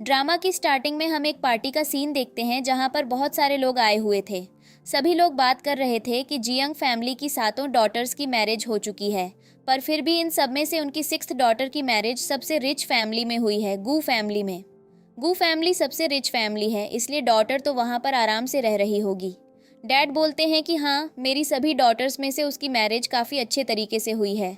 Drama की starting में हम एक पार्टी का सीन देखते हैं जहां पर बहुत सारे लोग आए हुए थे। सभी लोग बात कर रहे थे कि जियंग फैमिली की सातों डॉटर्स की मैरिज हो चुकी है, पर फिर भी इन सब में से उनकी सिक्स्थ डॉटर की मैरिज सबसे रिच फैमिली में हुई है, गू फैमिली में। गू फैमिली सबसे रिच फैमिली है, इसलिए डॉटर तो वहां पर आराम से रह रही होगी। डैड बोलते हैं कि हाँ, मेरी सभी डॉटर्स में से उसकी मैरिज काफ़ी अच्छे तरीके से हुई है।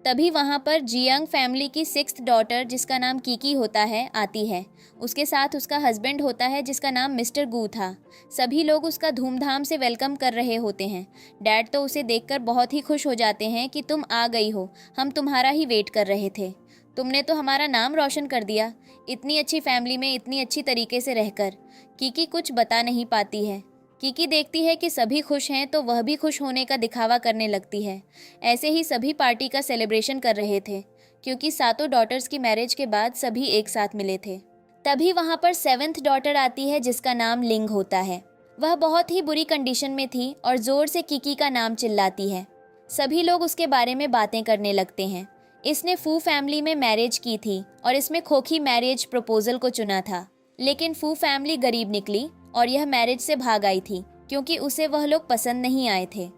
तभी वहाँ पर जियंग फैमिली की सिक्स्थ डॉटर, जिसका नाम कीकी होता है, आती है। उसके साथ उसका हस्बैंड होता है जिसका नाम मिस्टर गू था। सभी लोग उसका धूमधाम से वेलकम कर रहे होते हैं। डैड तो उसे देखकर बहुत ही खुश हो जाते हैं कि तुम आ गई हो, हम तुम्हारा ही वेट कर रहे थे। तुमने तो हमारा नाम रोशन कर दिया, इतनी अच्छी फैमिली में इतनी अच्छी तरीके से रहकर। कीकी कुछ बता नहीं पाती है। कीकी देखती है कि सभी खुश हैं तो वह भी खुश होने का दिखावा करने लगती है। ऐसे ही सभी पार्टी का सेलिब्रेशन कर रहे थे, क्योंकि सातों डॉटर्स की मैरिज के बाद सभी एक साथ मिले थे। तभी वहाँ पर सेवेंथ डॉटर आती है जिसका नाम लिंग होता है। वह बहुत ही बुरी कंडीशन में थी और जोर से कीकी का नाम चिल्लाती है। सभी लोग उसके बारे में बातें करने लगते हैं। इसने फू फैमिली में मैरिज की थी और इसमें खोखी मैरिज प्रपोजल को चुना था, लेकिन फू फैमिली गरीब निकली और यह मैरिज से भाग आई थी क्योंकि उसे वह लोग पसंद नहीं आए थे।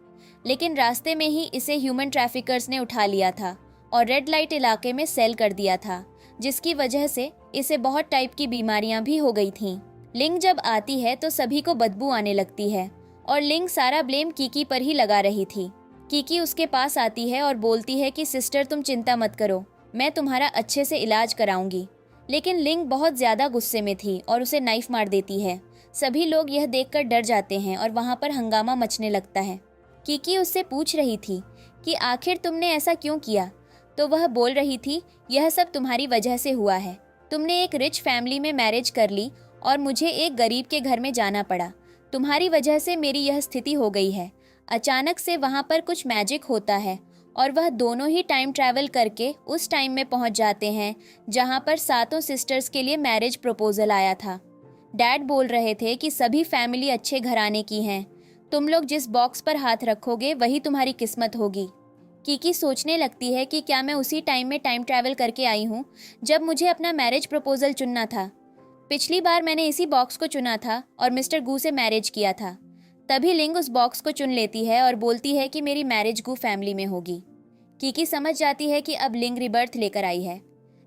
लेकिन रास्ते में ही इसे ह्यूमन ट्रैफिकर्स ने उठा लिया था और रेड लाइट इलाके में सेल कर दिया था, जिसकी वजह से इसे बहुत टाइप की बीमारियां भी हो गई थीं। लिंग जब आती है तो सभी को बदबू आने लगती है और लिंग सारा ब्लेम कीकी पर ही लगा रही थी। कीकी उसके पास आती है और बोलती है कि सिस्टर, तुम चिंता मत करो, मैं तुम्हारा अच्छे से इलाज कराऊंगी। लेकिन लिंग बहुत ज़्यादा गुस्से में थी और उसे नाइफ मार देती है। सभी लोग यह देखकर डर जाते हैं और वहाँ पर हंगामा मचने लगता है। कीकी उससे पूछ रही थी कि आखिर तुमने ऐसा क्यों किया, तो वह बोल रही थी, यह सब तुम्हारी वजह से हुआ है। तुमने एक रिच फैमिली में मैरिज कर ली और मुझे एक गरीब के घर में जाना पड़ा। तुम्हारी वजह से मेरी यह स्थिति हो गई है। अचानक से वहाँ पर कुछ मैजिक होता है और वह दोनों ही टाइम ट्रैवल करके उस टाइम में पहुँच जाते हैं जहाँ पर सातों सिस्टर्स के लिए मैरिज प्रपोजल आया था। डैड बोल रहे थे कि सभी फैमिली अच्छे घराने की हैं, तुम लोग जिस बॉक्स पर हाथ रखोगे वही तुम्हारी किस्मत होगी। कीकी सोचने लगती है कि क्या मैं उसी टाइम में टाइम ट्रैवल करके आई हूँ जब मुझे अपना मैरिज प्रपोजल चुनना था। पिछली बार मैंने इसी बॉक्स को चुना था और मिस्टर गू से मैरिज किया था। तभी लिंग उस बॉक्स को चुन लेती है और बोलती है कि मेरी मैरिज गू फैमिली में होगी। कीकी समझ जाती है कि अब लिंग रिबर्थ लेकर आई है।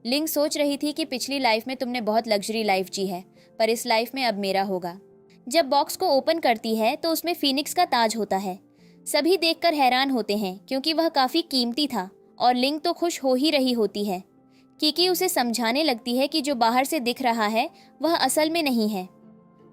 लिंग सोच रही थी कि पिछली लाइफ में तुमने बहुत लग्जरी लाइफ जी है, पर इस लाइफ में अब मेरा होगा। जब बॉक्स को ओपन करती है तो उसमें फीनिक्स का ताज होता है। सभी देखकर हैरान होते हैं क्योंकि वह काफी कीमती था और लिंग तो खुश हो ही रही होती है। कीकी उसे समझाने लगती है कि जो बाहर से दिख रहा है वह असल में नहीं है।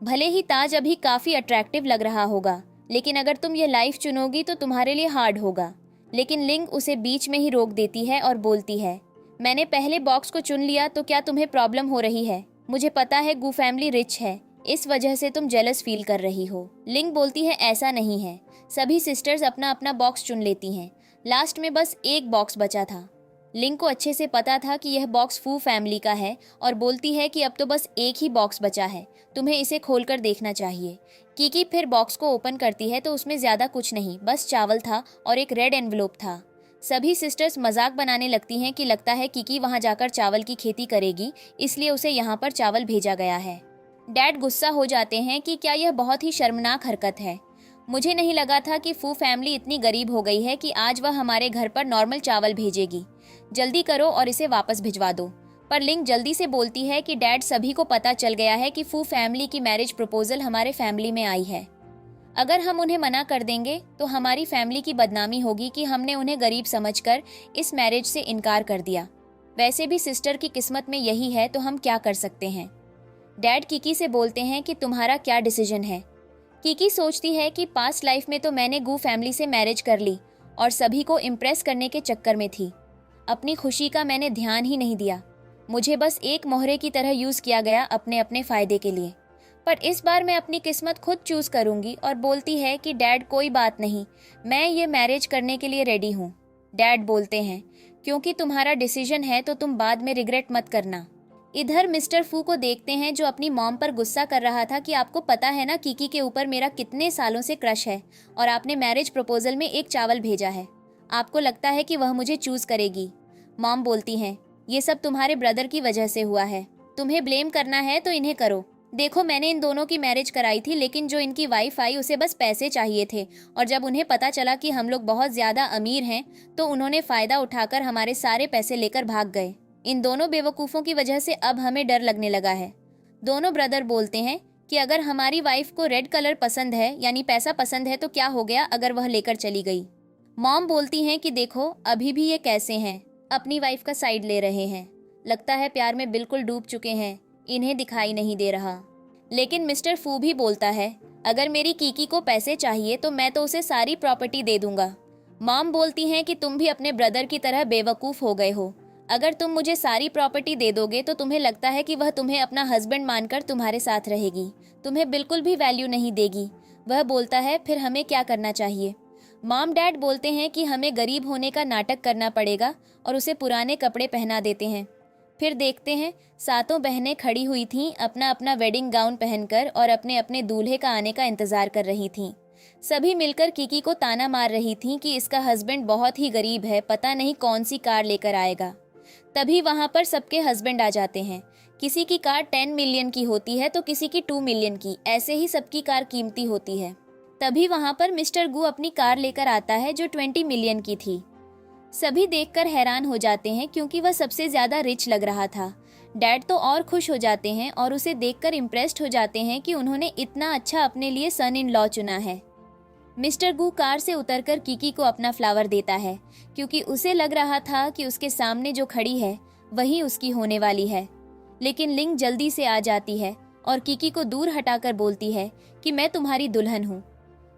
भले ही ताज अभी काफी अट्रैक्टिव लग रहा होगा, लेकिन अगर तुम यह लाइफ चुनोगी तो तुम्हारे लिए हार्ड होगा। लेकिन लिंग उसे बीच में ही रोक देती है और बोलती है, मैंने पहले बॉक्स को चुन लिया तो क्या तुम्हें प्रॉब्लम हो रही है? मुझे पता है गू फैमिली रिच है, इस वजह से तुम जेलस फील कर रही हो। लिंग बोलती है, ऐसा नहीं है। सभी सिस्टर्स अपना अपना बॉक्स चुन लेती हैं। लास्ट में बस एक बॉक्स बचा था। लिंग को अच्छे से पता था कि यह बॉक्स फू फैमिली का है और बोलती है कि अब तो बस एक ही बॉक्स बचा है, तुम्हें इसे खोलकर देखना चाहिए। कीकी फिर बॉक्स को ओपन करती है तो उसमें ज़्यादा कुछ नहीं, बस चावल था और एक रेड एनवलप था। सभी सिस्टर्स मजाक बनाने लगती हैं कि लगता है कीकी वहाँ जाकर चावल की खेती करेगी, इसलिए उसे यहाँ पर चावल भेजा गया है। डैड गुस्सा हो जाते हैं कि क्या यह बहुत ही शर्मनाक हरकत है। मुझे नहीं लगा था कि फू फैमिली इतनी गरीब हो गई है कि आज वह हमारे घर पर नॉर्मल चावल भेजेगी। जल्दी करो और इसे वापस भिजवा दो। पर लिंग जल्दी से बोलती है कि डैड, सभी को पता चल गया है कि फू फैमिली की मैरिज प्रपोजल हमारे फैमिली में आई है। अगर हम उन्हें मना कर देंगे तो हमारी फैमिली की बदनामी होगी कि हमने उन्हें गरीब समझकर इस मैरिज से इनकार कर दिया। वैसे भी सिस्टर की किस्मत में यही है तो हम क्या कर सकते हैं। डैड कीकी से बोलते हैं कि तुम्हारा क्या डिसीजन है। कीकी सोचती है कि पास्ट लाइफ में तो मैंने गू फैमिली से मैरिज कर ली और सभी को इम्प्रेस करने के चक्कर में थी। अपनी खुशी का मैंने ध्यान ही नहीं दिया। मुझे बस एक मोहरे की तरह यूज़ किया गया अपने अपने फ़ायदे के लिए। पर इस बार मैं अपनी किस्मत खुद चूज़ करूँगी और बोलती है कि डैड, कोई बात नहीं, मैं ये मैरिज करने के लिए रेडी हूँ। डैड बोलते हैं, क्योंकि तुम्हारा डिसीजन है तो तुम बाद में रिग्रेट मत करना। इधर मिस्टर फू को देखते हैं जो अपनी मॉम पर गुस्सा कर रहा था कि आपको पता है ना कीकी के ऊपर मेरा कितने सालों से क्रश है और आपने मैरिज प्रपोजल में एक चावल भेजा है। आपको लगता है कि वह मुझे चूज़ करेगी। मॉम बोलती हैं, ये सब तुम्हारे ब्रदर की वजह से हुआ है। तुम्हें ब्लेम करना है तो इन्हें करो। देखो, मैंने इन दोनों की मैरिज कराई थी, लेकिन जो इनकी वाइफ आई उसे बस पैसे चाहिए थे, और जब उन्हें पता चला कि हम लोग बहुत ज्यादा अमीर हैं तो उन्होंने फायदा उठाकर हमारे सारे पैसे लेकर भाग गए। इन दोनों बेवकूफ़ों की वजह से अब हमें डर लगने लगा है। दोनों ब्रदर बोलते हैं कि अगर हमारी वाइफ को रेड कलर पसंद है, यानी पैसा पसंद है, तो क्या हो गया अगर वह लेकर चली गई। मॉम बोलती हैं कि देखो, अभी भी ये कैसे हैं, अपनी वाइफ का साइड ले रहे हैं, लगता है प्यार में बिल्कुल डूब चुके हैं, इन्हें दिखाई नहीं दे रहा। लेकिन मिस्टर फू भी बोलता है, अगर मेरी कीकी को पैसे चाहिए तो मैं तो उसे सारी प्रॉपर्टी दे दूंगा। मॉम बोलती हैं कि तुम भी अपने ब्रदर की तरह बेवकूफ़ हो गए हो। अगर तुम मुझे सारी प्रॉपर्टी दे दोगे तो तुम्हें लगता है कि वह तुम्हें अपना हस्बैंड मानकर तुम्हारे साथ रहेगी, तुम्हें बिल्कुल भी वैल्यू नहीं देगी। वह बोलता है, फिर हमें क्या करना चाहिए। मॉम डैड बोलते हैं कि हमें गरीब होने का नाटक करना पड़ेगा और उसे पुराने कपड़े पहना देते हैं। फिर देखते हैं सातों बहनें खड़ी हुई थीं अपना अपना वेडिंग गाउन पहनकर और अपने अपने दूल्हे का आने का इंतजार कर रही थीं। सभी मिलकर कीकी को ताना मार रही थीं कि इसका हस्बैंड बहुत ही गरीब है, पता नहीं कौन सी कार लेकर आएगा। तभी वहां पर सबके हस्बैंड आ जाते हैं। किसी की कार 10 मिलियन की होती है तो किसी की 2 मिलियन की, ऐसे ही सबकी कार कीमती होती है। तभी वहां पर मिस्टर गू अपनी कार लेकर आता है जो 20 मिलियन की थी। सभी देखकर हैरान हो जाते हैं क्योंकि वह सबसे ज्यादा रिच लग रहा था। डैड तो और खुश हो जाते हैं और उसे देखकर इम्प्रेस्ड हो जाते हैं कि उन्होंने इतना अच्छा अपने लिए सन इन लॉ चुना है। मिस्टर गू कार से उतरकर कीकी को अपना फ्लावर देता है क्योंकि उसे लग रहा था कि उसके सामने जो खड़ी है वही उसकी होने वाली है। लेकिन लिंग जल्दी से आ जाती है और कीकी को दूर हटाकर बोलती है कि मैं तुम्हारी दुल्हन हूँ।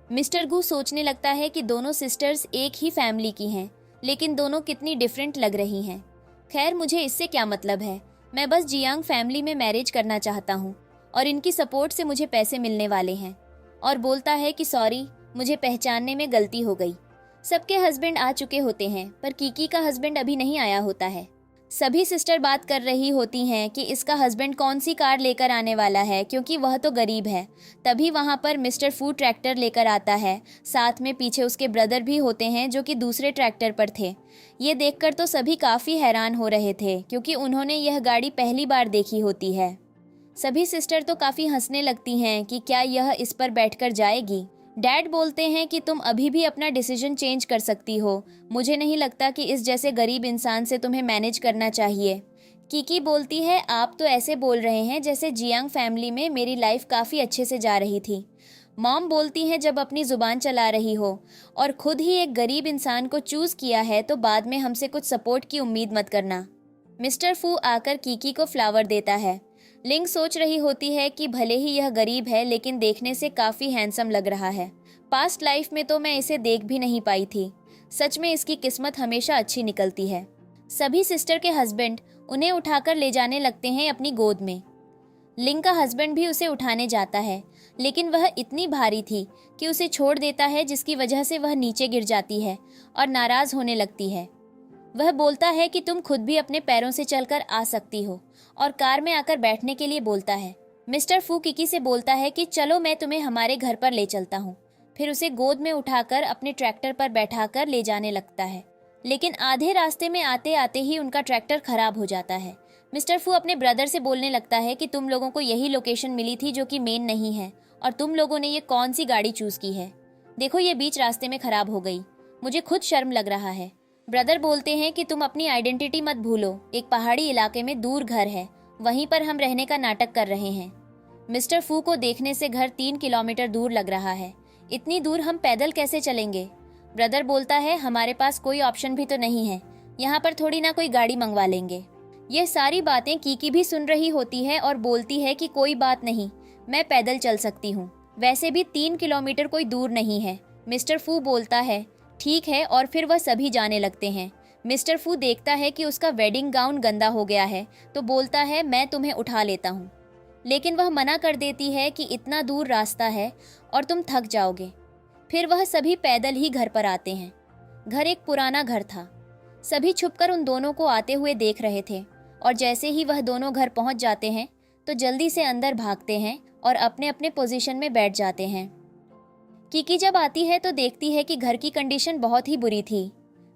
मिस्टर गू सोचने लगता है कि दोनों सिस्टर्स एक ही फैमिली की हैं, लेकिन दोनों कितनी डिफरेंट लग रही हैं। खैर, मुझे इससे क्या मतलब है, मैं बस जियांग फैमिली में मैरिज करना चाहता हूँ और इनकी सपोर्ट से मुझे पैसे मिलने वाले हैं। और बोलता है कि सॉरी, मुझे पहचानने में गलती हो गई। सबके हस्बैंड आ चुके होते हैं पर कीकी का हस्बैंड अभी नहीं आया होता है। सभी सिस्टर बात कर रही होती हैं कि इसका हस्बैंड कौन सी कार लेकर आने वाला है क्योंकि वह तो गरीब है। तभी वहां पर मिस्टर फू ट्रैक्टर लेकर आता है, साथ में पीछे उसके ब्रदर भी होते हैं जो कि दूसरे ट्रैक्टर पर थे। ये देखकर तो सभी काफ़ी हैरान हो रहे थे क्योंकि उन्होंने यह गाड़ी पहली बार देखी होती है। सभी सिस्टर तो काफ़ी हंसने लगती हैं कि क्या यह इस पर बैठकर जाएगी। डैड बोलते हैं कि तुम अभी भी अपना डिसीजन चेंज कर सकती हो, मुझे नहीं लगता कि इस जैसे गरीब इंसान से तुम्हें मैनेज करना चाहिए। कीकी बोलती है, आप तो ऐसे बोल रहे हैं जैसे जियांग फैमिली में मेरी लाइफ काफ़ी अच्छे से जा रही थी। मॉम बोलती हैं, जब अपनी ज़ुबान चला रही हो और खुद ही एक गरीब इंसान को चूज़ किया है तो बाद में हमसे कुछ सपोर्ट की उम्मीद मत करना। मिस्टर फू आकर कीकी को फ्लावर देता है। लिंग सोच रही होती है कि भले ही यह गरीब है लेकिन देखने से काफ़ी हैंडसम लग रहा है। पास्ट लाइफ में तो मैं इसे देख भी नहीं पाई थी। सच में इसकी किस्मत हमेशा अच्छी निकलती है। सभी सिस्टर के हस्बैंड उन्हें उठाकर ले जाने लगते हैं अपनी गोद में। लिंग का हस्बैंड भी उसे उठाने जाता है लेकिन वह इतनी भारी थी कि उसे छोड़ देता है, जिसकी वजह से वह नीचे गिर जाती है और नाराज़ होने लगती है। वह बोलता है कि तुम खुद भी अपने पैरों से चलकर आ सकती हो और कार में आकर बैठने के लिए बोलता है। मिस्टर फू कीकी से बोलता है कि चलो मैं तुम्हें हमारे घर पर ले चलता हूँ। फिर उसे गोद में उठाकर अपने ट्रैक्टर पर बैठाकर ले जाने लगता है। लेकिन आधे रास्ते में आते आते ही उनका ट्रैक्टर खराब हो जाता है। मिस्टर फू अपने ब्रदर से बोलने लगता है कि तुम लोगों को यही लोकेशन मिली थी जो कि मेन नहीं है और तुम लोगों ने ये कौन सी गाड़ी चूज़ की है। देखो, ये बीच रास्ते में खराब हो गई, मुझे खुद शर्म लग रहा है। ब्रदर बोलते हैं कि तुम अपनी आइडेंटिटी मत भूलो, एक पहाड़ी इलाके में दूर घर है, वहीं पर हम रहने का नाटक कर रहे हैं। मिस्टर फू को देखने से घर 3 किलोमीटर दूर लग रहा है, इतनी दूर हम पैदल कैसे चलेंगे। ब्रदर बोलता है, हमारे पास कोई ऑप्शन भी तो नहीं है, यहाँ पर थोड़ी ना कोई गाड़ी मंगवा लेंगे। यह सारी बातें कीकी भी सुन रही होती है और बोलती है कि कोई बात नहीं, मैं पैदल चल सकती हूँ, वैसे भी 3 किलोमीटर कोई दूर नहीं है। मिस्टर फू बोलता है ठीक है और फिर वह सभी जाने लगते हैं। मिस्टर फू देखता है कि उसका वेडिंग गाउन गंदा हो गया है तो बोलता है मैं तुम्हें उठा लेता हूँ, लेकिन वह मना कर देती है कि इतना दूर रास्ता है और तुम थक जाओगे। फिर वह सभी पैदल ही घर पर आते हैं। घर एक पुराना घर था। सभी छुपकर उन दोनों को आते हुए देख रहे थे और जैसे ही वह दोनों घर पहुंच जाते हैं तो जल्दी से अंदर भागते हैं और अपने अपने पोजीशन में बैठ जाते हैं। कीकी जब आती है तो देखती है कि घर की कंडीशन बहुत ही बुरी थी।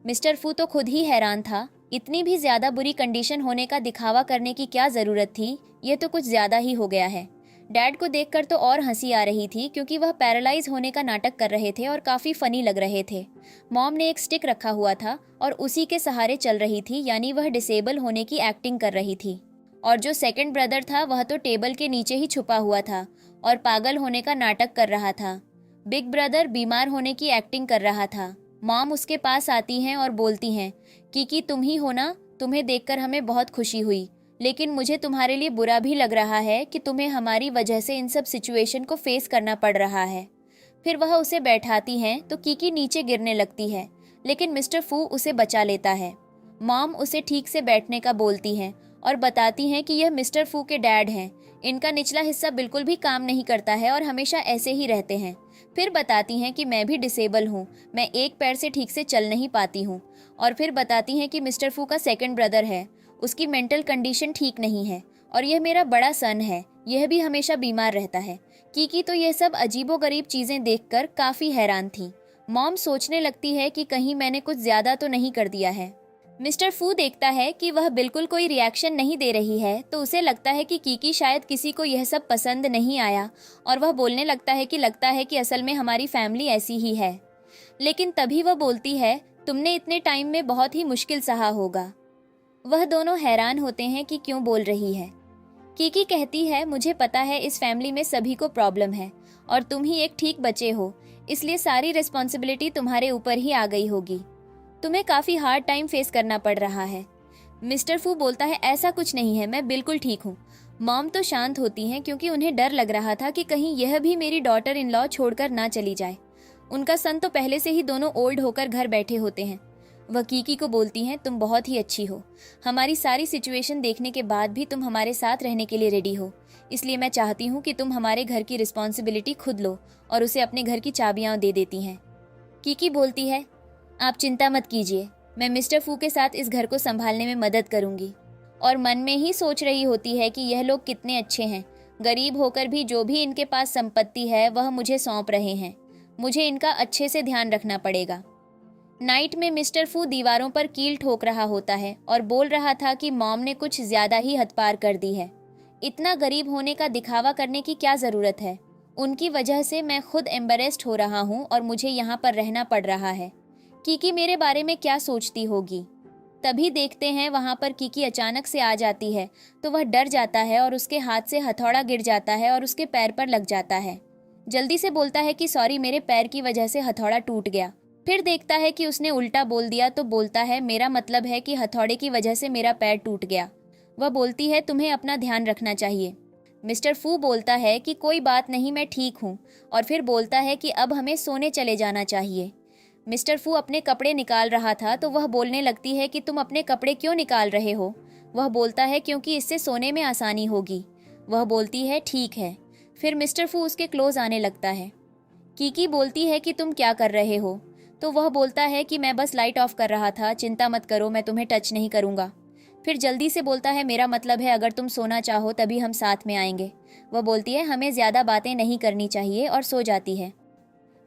मिस्टर फू तो खुद ही हैरान था, इतनी भी ज्यादा बुरी कंडीशन होने का दिखावा करने की क्या जरूरत थी, ये तो कुछ ज्यादा ही हो गया है। डैड को देखकर तो और हंसी आ रही थी क्योंकि वह पैरालाइज होने का नाटक कर रहे थे और काफी फनी लग रहे थे। मॉम ने एक स्टिक रखा हुआ था और उसी के सहारे चल रही थी, यानी वह डिसेबल होने की एक्टिंग कर रही थी। और जो सेकंड ब्रदर था वह तो टेबल के नीचे ही छुपा हुआ था और पागल होने का नाटक कर रहा था। बिग ब्रदर बीमार होने की एक्टिंग कर रहा था। मॉम उसके पास आती हैं और बोलती हैं, कीकी तुम ही हो ना, तुम्हें देखकर हमें बहुत खुशी हुई, लेकिन मुझे तुम्हारे लिए बुरा भी लग रहा है कि तुम्हें हमारी वजह से इन सब सिचुएशन को फेस करना पड़ रहा है। फिर वह उसे बैठाती हैं तो कीकी नीचे गिरने लगती है, लेकिन मिस्टर फू उसे बचा लेता है। मॉम उसे ठीक से बैठने का बोलती हैं और बताती हैं कि यह मिस्टर फू के डैड हैं। इनका निचला हिस्सा बिल्कुल भी काम नहीं करता है और हमेशा ऐसे ही रहते हैं। फिर बताती हैं कि मैं भी डिसेबल हूँ, मैं एक पैर से ठीक से चल नहीं पाती हूँ। और फिर बताती हैं कि मिस्टर फू का सेकंड ब्रदर है, उसकी मेंटल कंडीशन ठीक नहीं है, और यह मेरा बड़ा सन है, यह भी हमेशा बीमार रहता है। कीकी तो यह सब अजीबोगरीब चीजें देखकर काफी हैरान थी। मॉम सोचने लगती है कि कहीं मैंने कुछ ज्यादा तो नहीं कर दिया है। मिस्टर फू देखता है कि वह बिल्कुल कोई रिएक्शन नहीं दे रही है, तो उसे लगता है कि कीकी शायद किसी को यह सब पसंद नहीं आया, और वह बोलने लगता है कि असल में हमारी फैमिली ऐसी ही है। लेकिन तभी वह बोलती है, तुमने इतने टाइम में बहुत ही मुश्किल सहा होगा। वह दोनों हैरान होते हैं कि क्यों बोल रही है। कीकी कहती है, मुझे पता है इस फैमिली में सभी को प्रॉब्लम है और तुम ही एक ठीक बचे हो, इसलिए सारी रिस्पॉन्सिबिलिटी तुम्हारे ऊपर ही आ गई होगी। तुम्हें काफी हार्ड टाइम फेस करना पड़ रहा है। मिस्टर फू बोलता है, ऐसा कुछ नहीं है, मैं बिल्कुल ठीक हूँ। मॉम तो शांत होती हैं क्योंकि उन्हें डर लग रहा था कि कहीं यह भी मेरी डॉटर इन लॉ छोड़कर ना चली जाए। उनका सन तो पहले से ही दोनों ओल्ड होकर घर बैठे होते हैं। वह कीकी को बोलती हैं, तुम बहुत ही अच्छी हो, हमारी सारी सिचुएशन देखने के बाद भी तुम हमारे साथ रहने के लिए रेडी हो, इसलिए मैं चाहती हूँ कि तुम हमारे घर की रिस्पॉन्सिबिलिटी खुद लो, और उसे अपने घर की चाबियां दे देती हैं। कीकी बोलती है, आप चिंता मत कीजिए, मैं मिस्टर फू के साथ इस घर को संभालने में मदद करूंगी। और मन में ही सोच रही होती है कि यह लोग कितने अच्छे हैं, गरीब होकर भी जो भी इनके पास संपत्ति है वह मुझे सौंप रहे हैं, मुझे इनका अच्छे से ध्यान रखना पड़ेगा। नाइट में मिस्टर फू दीवारों पर कील ठोक रहा होता है और बोल रहा था कि मॉम ने कुछ ज्यादा ही हद पार कर दी है। इतना गरीब होने का दिखावा करने की क्या जरूरत है, उनकी वजह से मैं खुद एम्बेरेस्ड हो रहा हूँ और मुझे यहाँ पर रहना पड़ रहा है। कीकी मेरे बारे में क्या सोचती होगी। तभी देखते हैं वहां पर कीकी अचानक से आ जाती है, तो वह डर जाता है और उसके हाथ से हथौड़ा गिर जाता है और उसके पैर पर लग जाता है। जल्दी से बोलता है कि सॉरी, मेरे पैर की वजह से हथौड़ा टूट गया। फिर देखता है कि उसने उल्टा बोल दिया, तो बोलता है, मेरा मतलब है कि हथौड़े की वजह से मेरा पैर टूट गया। वह बोलती है, तुम्हें अपना ध्यान रखना चाहिए। मिस्टर फू बोलता है कि कोई बात नहीं, मैं ठीक हूँ, और फिर बोलता है कि अब हमें सोने चले जाना चाहिए। मिस्टर फू अपने कपड़े निकाल रहा था, तो वह बोलने लगती है कि तुम अपने कपड़े क्यों निकाल रहे हो। वह बोलता है, क्योंकि इससे सोने में आसानी होगी। वह बोलती है, ठीक है। फिर मिस्टर फू उसके क्लोज आने लगता है। कीकी बोलती है कि तुम क्या कर रहे हो, तो वह बोलता है कि मैं बस लाइट ऑफ कर रहा था, चिंता मत करो, मैं तुम्हें टच नहीं करूंगा। फिर जल्दी से बोलता है, मेरा मतलब है अगर तुम सोना चाहो तभी हम साथ में आएंगे। वह बोलती है, हमें ज्यादा बातें नहीं करनी चाहिए, और सो जाती है।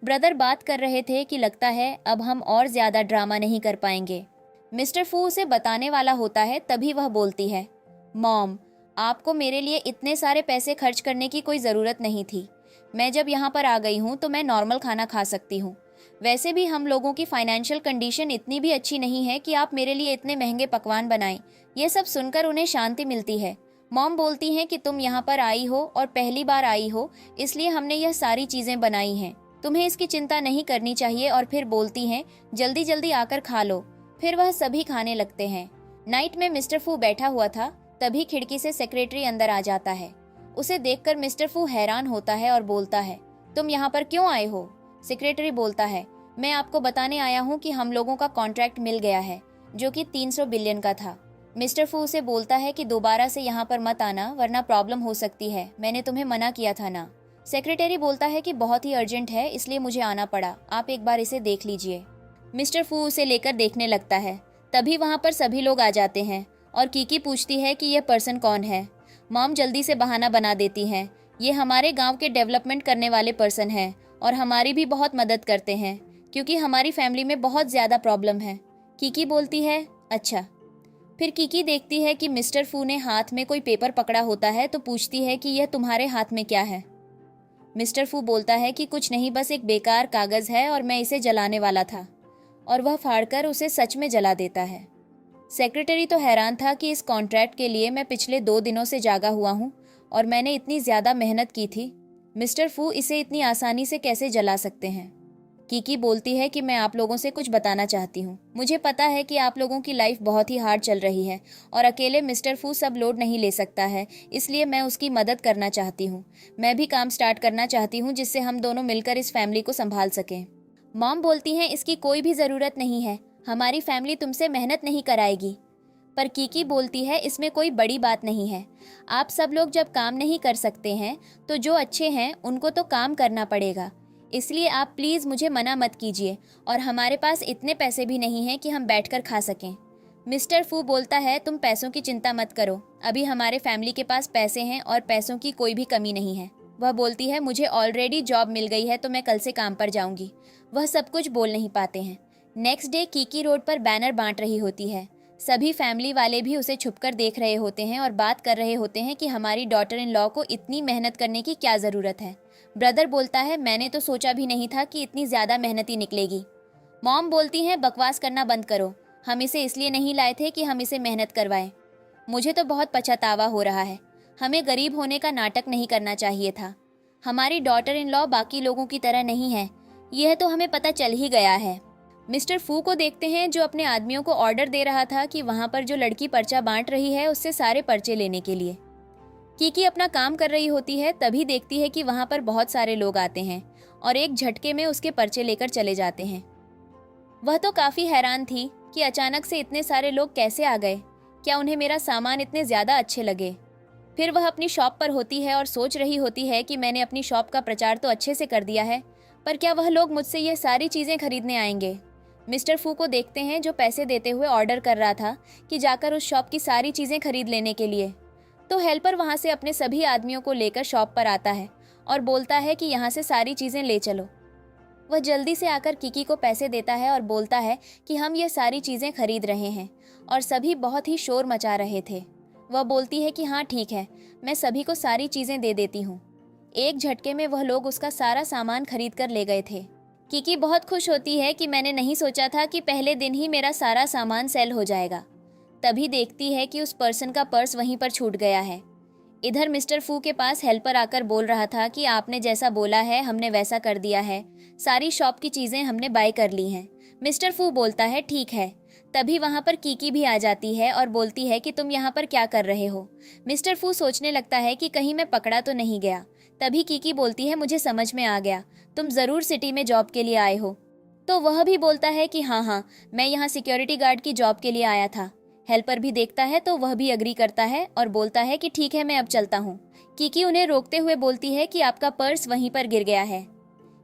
ब्रदर बात कर रहे थे कि लगता है अब हम और ज्यादा ड्रामा नहीं कर पाएंगे। मिस्टर फू उसे बताने वाला होता है, तभी वह बोलती है, मॉम, आपको मेरे लिए इतने सारे पैसे खर्च करने की कोई ज़रूरत नहीं थी। मैं जब यहाँ पर आ गई हूँ तो मैं नॉर्मल खाना खा सकती हूँ। वैसे भी हम लोगों की फाइनेंशियल कंडीशन इतनी भी अच्छी नहीं है कि आप मेरे लिए इतने महंगे पकवान बनाएं। ये सब सुनकर उन्हें शांति मिलती है। मॉम बोलती हैं कि तुम यहाँ पर आई हो और पहली बार आई हो, इसलिए हमने यह सारी चीज़ें बनाई हैं, तुम्हें इसकी चिंता नहीं करनी चाहिए। और फिर बोलती हैं, जल्दी जल्दी आकर खा लो। फिर वह सभी खाने लगते हैं। नाइट में मिस्टर फू बैठा हुआ था, तभी खिड़की से सेक्रेटरी अंदर आ जाता है। उसे देखकर मिस्टर फू हैरान होता है और बोलता है, तुम यहाँ पर क्यों आए हो। सेक्रेटरी बोलता है, मैं आपको बताने आया हूँ कि हम लोगों का कॉन्ट्रैक्ट मिल गया है, जो कि 300 बिलियन का था। मिस्टर फू उसे बोलता है कि दोबारा से यहाँ पर मत आना, वरना प्रॉब्लम हो सकती है, मैंने तुम्हें मना किया था ना। सेक्रेटरी बोलता है कि बहुत ही अर्जेंट है, इसलिए मुझे आना पड़ा, आप एक बार इसे देख लीजिए। मिस्टर फू उसे लेकर देखने लगता है। तभी वहाँ पर सभी लोग आ जाते हैं और कीकी पूछती है कि यह पर्सन कौन है। मॉम जल्दी से बहाना बना देती हैं, ये हमारे गांव के डेवलपमेंट करने वाले पर्सन हैं और हमारी भी बहुत मदद करते हैं, क्योंकि हमारी फैमिली में बहुत ज़्यादा प्रॉब्लम है। कीकी बोलती है, अच्छा। फिर कीकी देखती है कि मिस्टर फू ने हाथ में कोई पेपर पकड़ा होता है तो पूछती है कि यह तुम्हारे हाथ में क्या है। मिस्टर फू बोलता है कि कुछ नहीं, बस एक बेकार कागज़ है और मैं इसे जलाने वाला था, और वह फाड़कर उसे सच में जला देता है। सेक्रेटरी तो हैरान था कि इस कॉन्ट्रैक्ट के लिए मैं पिछले 2 दिनों से जागा हुआ हूँ और मैंने इतनी ज़्यादा मेहनत की थी। मिस्टर फू इसे इतनी आसानी से कैसे जला सकते हैं। कीकी बोलती है कि मैं आप लोगों से कुछ बताना चाहती हूँ। मुझे पता है कि आप लोगों की लाइफ बहुत ही हार्ड चल रही है और अकेले मिस्टर फू सब लोड नहीं ले सकता है, इसलिए मैं उसकी मदद करना चाहती हूँ। मैं भी काम स्टार्ट करना चाहती हूँ जिससे हम दोनों मिलकर इस फैमिली को संभाल सकें। मॉम बोलती हैं इसकी कोई भी ज़रूरत नहीं है, हमारी फैमिली तुमसे मेहनत नहीं कराएगी। पर कीकी बोलती है इसमें कोई बड़ी बात नहीं है। आप सब लोग जब काम नहीं कर सकते हैं तो जो अच्छे हैं उनको तो काम करना पड़ेगा, इसलिए आप प्लीज़ मुझे मना मत कीजिए, और हमारे पास इतने पैसे भी नहीं हैं कि हम बैठकर खा सकें। मिस्टर फू बोलता है तुम पैसों की चिंता मत करो, अभी हमारे फैमिली के पास पैसे हैं और पैसों की कोई भी कमी नहीं है। वह बोलती है मुझे ऑलरेडी जॉब मिल गई है तो मैं कल से काम पर जाऊंगी। वह सब कुछ बोल नहीं पाते हैं। नेक्स्ट डे कीकी रोड पर बैनर बांट रही होती है। सभी फैमिली वाले भी उसे छुपकर देख रहे होते हैं और बात कर रहे होते हैं कि हमारी डॉटर इन लॉ को इतनी मेहनत करने की क्या ज़रूरत है। ब्रदर बोलता है मैंने तो सोचा भी नहीं था कि इतनी ज़्यादा मेहनती निकलेगी। मॉम बोलती हैं बकवास करना बंद करो, हम इसे इसलिए नहीं लाए थे कि हम इसे मेहनत करवाएं। मुझे तो बहुत पछतावा हो रहा है, हमें गरीब होने का नाटक नहीं करना चाहिए था। हमारी डॉटर इन लॉ बाकी लोगों की तरह नहीं है, यह तो हमें पता चल ही गया है। मिस्टर फू को देखते हैं जो अपने आदमियों को ऑर्डर दे रहा था कि वहाँ पर जो लड़की पर्चा बांट रही है उससे सारे पर्चे लेने के लिए। कीकी अपना काम कर रही होती है, तभी देखती है कि वहाँ पर बहुत सारे लोग आते हैं और एक झटके में उसके पर्चे लेकर चले जाते हैं। वह तो काफ़ी हैरान थी कि अचानक से इतने सारे लोग कैसे आ गए, क्या उन्हें मेरा सामान इतने ज़्यादा अच्छे लगे। फिर वह अपनी शॉप पर होती है और सोच रही होती है कि मैंने अपनी शॉप का प्रचार तो अच्छे से कर दिया है, पर क्या वह लोग मुझसे ये सारी चीज़ें खरीदने आएंगे। मिस्टर फू को देखते हैं जो पैसे देते हुए ऑर्डर कर रहा था कि जाकर उस शॉप की सारी चीज़ें खरीद लेने के लिए। तो हेल्पर वहाँ से अपने सभी आदमियों को लेकर शॉप पर आता है और बोलता है कि यहाँ से सारी चीज़ें ले चलो। वह जल्दी से आकर कीकी को पैसे देता है और बोलता है कि हम ये सारी चीज़ें खरीद रहे हैं, और सभी बहुत ही शोर मचा रहे थे। वह बोलती है कि हाँ ठीक है, मैं सभी को सारी चीज़ें दे देती हूँ। एक झटके में वह लोग उसका सारा सामान खरीद कर ले गए थे। कीकी बहुत खुश होती है कि मैंने नहीं सोचा था कि पहले दिन ही मेरा सारा सामान सेल हो जाएगा। तभी देखती है कि उस पर्सन का पर्स वहीं पर छूट गया है। इधर मिस्टर फू के पास हेल्पर आकर बोल रहा था कि आपने जैसा बोला है हमने वैसा कर दिया है, सारी शॉप की चीज़ें हमने बाय कर ली हैं। मिस्टर फू बोलता है ठीक है। तभी वहाँ पर कीकी भी आ जाती है और बोलती है कि तुम यहाँ पर क्या कर रहे हो। मिस्टर फू सोचने लगता है कि कहीं मैं पकड़ा तो नहीं गया। तभी कीकी बोलती है मुझे समझ में आ गया, तुम ज़रूर सिटी में जॉब के लिए आए हो। तो वह भी बोलता है कि हाँ, मैं यहाँ सिक्योरिटी गार्ड की जॉब के लिए आया था। हेल्पर भी देखता है तो वह भी एग्री करता है और बोलता है कि ठीक है मैं अब चलता हूँ। कीकी उन्हें रोकते हुए बोलती है कि आपका पर्स वहीं पर गिर गया है।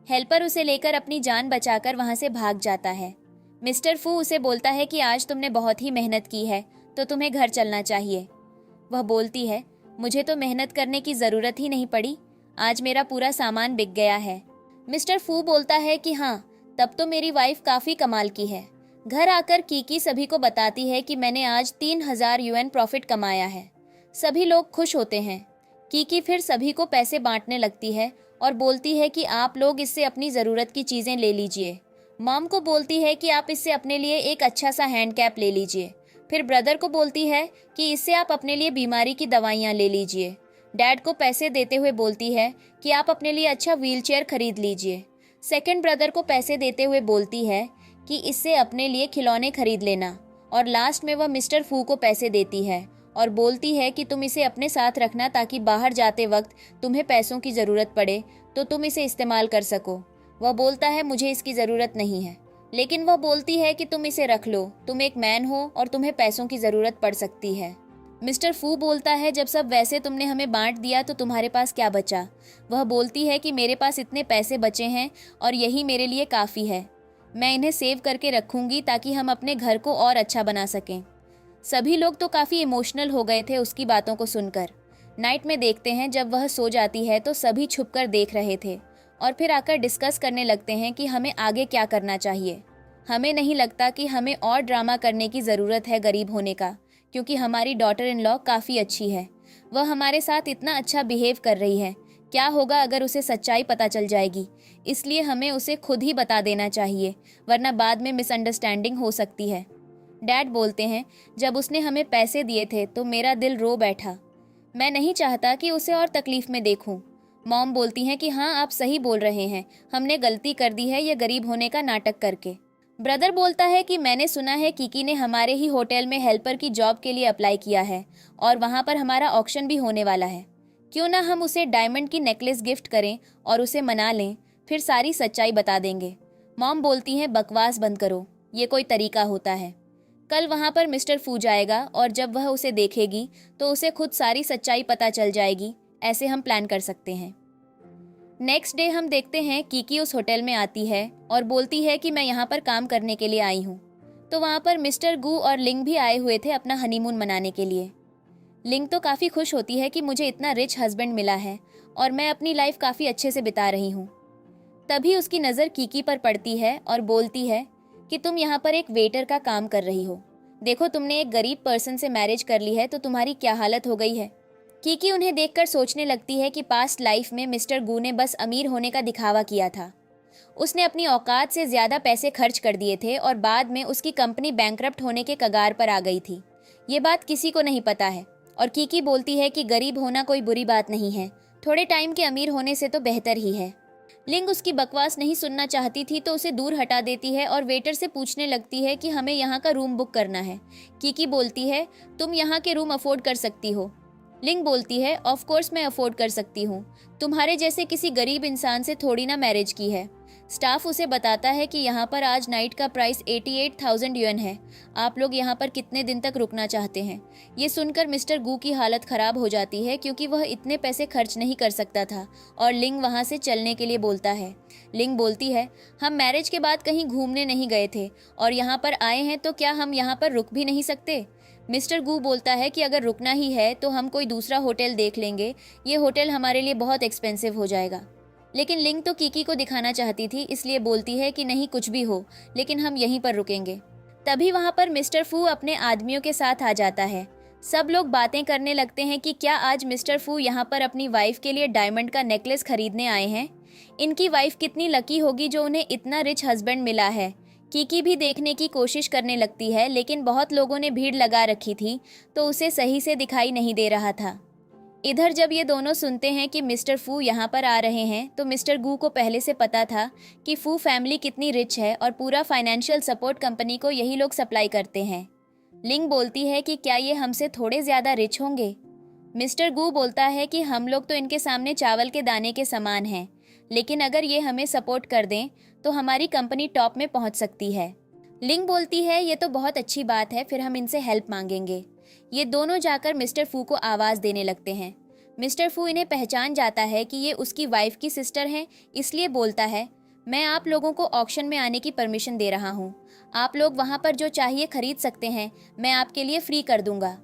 हेल्पर उसे लेकर अपनी जान बचाकर वहाँ से भाग जाता है। मिस्टर फू उसे बोलता है कि आज तुमने बहुत ही मेहनत की है तो तुम्हें घर चलना चाहिए। वह बोलती है मुझे तो मेहनत करने की ज़रूरत ही नहीं पड़ी, आज मेरा पूरा सामान बिक गया है। मिस्टर फू बोलता है कि हाँ, तब तो मेरी वाइफ काफ़ी कमाल की है। घर आकर कीकी सभी को बताती है कि मैंने आज 3000 UN प्रॉफिट कमाया है। सभी लोग खुश होते हैं। कीकी फिर सभी को पैसे बांटने लगती है और बोलती है कि आप लोग इससे अपनी ज़रूरत की चीज़ें ले लीजिए। मॉम को बोलती है कि आप इससे अपने लिए एक अच्छा सा हैंड कैप ले लीजिए। फिर ब्रदर को बोलती है कि इससे आप अपने लिए बीमारी की दवाइयाँ ले लीजिए। डैड को पैसे देते हुए बोलती है कि आप अपने लिए अच्छा व्हीलचेयर खरीद लीजिए। सेकंड ब्रदर को पैसे देते हुए बोलती है कि इससे अपने लिए खिलौने खरीद लेना। और लास्ट में वह मिस्टर फू को पैसे देती है और बोलती है कि तुम इसे अपने साथ रखना ताकि बाहर जाते वक्त तुम्हें पैसों की ज़रूरत पड़े तो तुम इसे इस्तेमाल कर सको। वह बोलता है मुझे इसकी ज़रूरत नहीं है, लेकिन वह बोलती है कि तुम इसे रख लो, तुम एक मैन हो और तुम्हें पैसों की ज़रूरत पड़ सकती है। मिस्टर फू बोलता है जब सब वैसे तुमने हमें बांट दिया तो तुम्हारे पास क्या बचा। वह बोलती है कि मेरे पास इतने पैसे बचे हैं और यही मेरे लिए काफ़ी है, मैं इन्हें सेव करके रखूंगी ताकि हम अपने घर को और अच्छा बना सकें। सभी लोग तो काफ़ी इमोशनल हो गए थे उसकी बातों को सुनकर। नाइट में देखते हैं जब वह सो जाती है तो सभी छुपकर देख रहे थे और फिर आकर डिस्कस करने लगते हैं कि हमें आगे क्या करना चाहिए। हमें नहीं लगता कि हमें और ड्रामा करने की ज़रूरत है गरीब होने का, क्योंकि हमारी डॉटर इन लॉ काफ़ी अच्छी है। वह हमारे साथ इतना अच्छा बिहेव कर रही है। क्या होगा अगर उसे सच्चाई पता चल जाएगी? इसलिए हमें उसे खुद ही बता देना चाहिए, वरना बाद में मिसअंडरस्टैंडिंग हो सकती है। डैड बोलते हैं, जब उसने हमें पैसे दिए थे तो मेरा दिल रो बैठा। मैं नहीं चाहता कि उसे और तकलीफ में देखूं। मॉम बोलती हैं कि हाँ, आप सही बोल रहे हैं, हमने गलती कर दी है ये गरीब होने का नाटक करके। ब्रदर बोलता है कि मैंने सुना है किकी ने हमारे ही होटल में हेल्पर की जॉब के लिए अप्लाई किया है और वहाँ पर हमारा ऑक्शन भी होने वाला है। क्यों ना हम उसे डायमंड की नेकलेस गिफ्ट करें और उसे मना लें, फिर सारी सच्चाई बता देंगे। मॉम बोलती हैं, बकवास बंद करो, ये कोई तरीका होता है। कल वहाँ पर मिस्टर फू जाएगा और जब वह उसे देखेगी तो उसे खुद सारी सच्चाई पता चल जाएगी। ऐसे हम प्लान कर सकते हैं। नेक्स्ट डे हम देखते हैं कीकी उस होटल में आती है और बोलती है कि मैं यहाँ पर काम करने के लिए आई हूँ। तो वहाँ पर मिस्टर गू और लिंग भी आए हुए थे अपना हनीमून मनाने के लिए। लिंग तो काफ़ी खुश होती है कि मुझे इतना रिच हस्बैंड मिला है और मैं अपनी लाइफ काफ़ी अच्छे से बिता रही हूँ। तभी उसकी नज़र कीकी पर पड़ती है और बोलती है कि तुम यहाँ पर एक वेटर का काम कर रही हो। देखो, तुमने एक गरीब पर्सन से मैरिज कर ली है तो तुम्हारी क्या हालत हो गई है। कीकी उन्हें देखकर सोचने लगती है कि पास्ट लाइफ में मिस्टर गू ने बस अमीर होने का दिखावा किया था। उसने अपनी औकात से ज़्यादा पैसे खर्च कर दिए थे और बाद में उसकी कंपनी बैंकरप्ट होने के कगार पर आ गई थी। ये बात किसी को नहीं पता है और कीकी बोलती है कि गरीब होना कोई बुरी बात नहीं है, थोड़े टाइम के अमीर होने से तो बेहतर ही है। लिंग उसकी बकवास नहीं सुनना चाहती थी तो उसे दूर हटा देती है और वेटर से पूछने लगती है कि हमें यहाँ का रूम बुक करना है। कीकी बोलती है, तुम यहाँ के रूम अफोर्ड कर सकती हो। लिंग बोलती है, ऑफ कोर्स मैं अफोर्ड कर सकती हूँ, तुम्हारे जैसे किसी गरीब इंसान से थोड़ी ना मैरिज की है। स्टाफ उसे बताता है कि यहाँ पर आज नाइट का प्राइस 88,000 युएन है। आप लोग यहाँ पर कितने दिन तक रुकना चाहते हैं? ये सुनकर मिस्टर गू की हालत ख़राब हो जाती है क्योंकि वह इतने पैसे खर्च नहीं कर सकता था और लिंग वहाँ से चलने के लिए बोलता है। लिंग बोलती है, हम मैरिज के बाद कहीं घूमने नहीं गए थे और यहाँ पर आए हैं तो क्या हम यहाँ पर रुक भी नहीं सकते? मिस्टर गू बोलता है कि अगर रुकना ही है तो हम कोई दूसरा होटल देख लेंगे, ये होटल हमारे लिए बहुत एक्सपेंसिव हो जाएगा। लेकिन लिंग तो कीकी को दिखाना चाहती थी, इसलिए बोलती है कि नहीं, कुछ भी हो, लेकिन हम यहीं पर रुकेंगे। तभी वहाँ पर मिस्टर फू अपने आदमियों के साथ आ जाता है। सब लोग बातें करने लगते हैं कि क्या आज मिस्टर फू यहाँ पर अपनी वाइफ के लिए डायमंड का नेकलेस खरीदने आए हैं। इनकी वाइफ कितनी लकी होगी जो उन्हें इतना रिच हस्बैंड मिला है। कीकी भी देखने की कोशिश करने लगती है, लेकिन बहुत लोगों ने भीड़ लगा रखी थी तो उसे सही से दिखाई नहीं दे रहा था। इधर जब ये दोनों सुनते हैं कि मिस्टर फू यहाँ पर आ रहे हैं तो मिस्टर गू को पहले से पता था कि फू फैमिली कितनी रिच है और पूरा फाइनेंशियल सपोर्ट कंपनी को यही लोग सप्लाई करते हैं। लिंग बोलती है कि क्या ये हमसे थोड़े ज़्यादा रिच होंगे? मिस्टर गू बोलता है कि हम लोग तो इनके सामने चावल के दाने के समान हैं, लेकिन अगर ये हमें सपोर्ट कर दें तो हमारी कंपनी टॉप में पहुंच सकती है। लिंग बोलती है, ये तो बहुत अच्छी बात है, फिर हम इनसे हेल्प मांगेंगे। ये दोनों जाकर मिस्टर फू को आवाज़ देने लगते हैं। मिस्टर फू इन्हें पहचान जाता है कि ये उसकी वाइफ की सिस्टर हैं, इसलिए बोलता है, मैं आप लोगों को ऑक्शन में आने की परमिशन दे रहा हूँ। आप लोग वहाँ पर जो चाहिए खरीद सकते हैं, मैं आपके लिए फ्री कर दूंगा।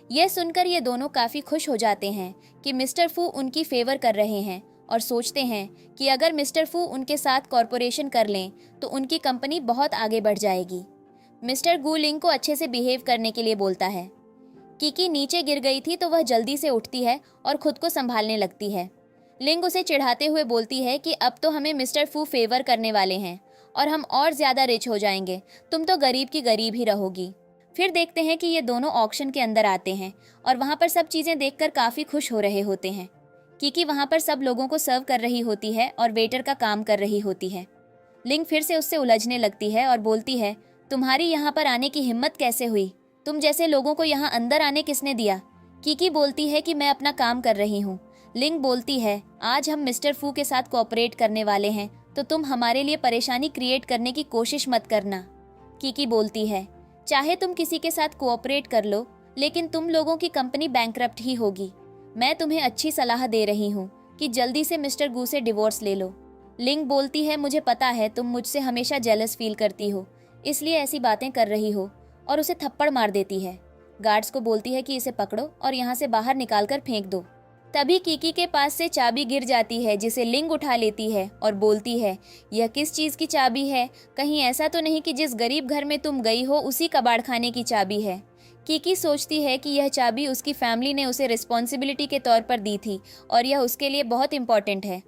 यह सुनकर ये दोनों काफ़ी खुश हो जाते हैं कि मिस्टर फू उनकी फेवर कर रहे हैं और सोचते हैं कि अगर मिस्टर फू उनके साथ कॉरपोरेशन कर लें तो उनकी कंपनी बहुत आगे बढ़ जाएगी। मिस्टर गू लिंग को अच्छे से बिहेव करने के लिए बोलता है। कीकी नीचे गिर गई थी तो वह जल्दी से उठती है और खुद को संभालने लगती है। लिंग उसे चिढ़ाते हुए बोलती है कि अब तो हमें मिस्टर फू फेवर करने वाले हैं और हम और ज़्यादा रिच हो जाएंगे, तुम तो गरीब की गरीब ही रहोगी। फिर देखते हैं कि ये दोनों ऑक्शन के अंदर आते हैं और वहाँ पर सब चीज़ें देखकर काफ़ी खुश हो रहे होते हैं। कीकी वहाँ पर सब लोगों को सर्व कर रही होती है और वेटर का काम कर रही होती है। लिंग फिर से उससे उलझने लगती है और बोलती है, तुम्हारी यहाँ पर आने की हिम्मत कैसे हुई? तुम जैसे लोगों को यहाँ अंदर आने किसने दिया? कीकी बोलती है कि मैं अपना काम कर रही हूँ। लिंग बोलती है, आज हम मिस्टर फू के साथ कोऑपरेट करने वाले हैं तो तुम हमारे लिए परेशानी क्रिएट करने की कोशिश मत करना। कीकी बोलती है, चाहे तुम किसी के साथ कोऑपरेट कर लो, लेकिन तुम लोगों की कंपनी बैंकरप्ट ही होगी। मैं तुम्हें अच्छी सलाह दे रही हूँ कि जल्दी से मिस्टर गू से डिवोर्स ले लो। लिंग बोलती है, मुझे पता है तुम मुझसे हमेशा जेलस फील करती हो, इसलिए ऐसी बातें कर रही हो, और उसे थप्पड़ मार देती है। गार्ड्स को बोलती है कि इसे पकड़ो और यहाँ से बाहर निकाल कर फेंक दो। तभी कीकी के पास से चाबी गिर जाती है जिसे लिंग उठा लेती है और बोलती है, यह किस चीज़ की चाबी है? कहीं ऐसा तो नहीं कि जिस गरीब घर में तुम गई हो उसी कबाड़ खाने की चाबी है? कीकी सोचती है कि यह चाबी उसकी फैमिली ने उसे रिस्पॉन्सिबिलिटी के तौर पर दी थी और यह उसके लिए बहुत इंपॉर्टेंट है।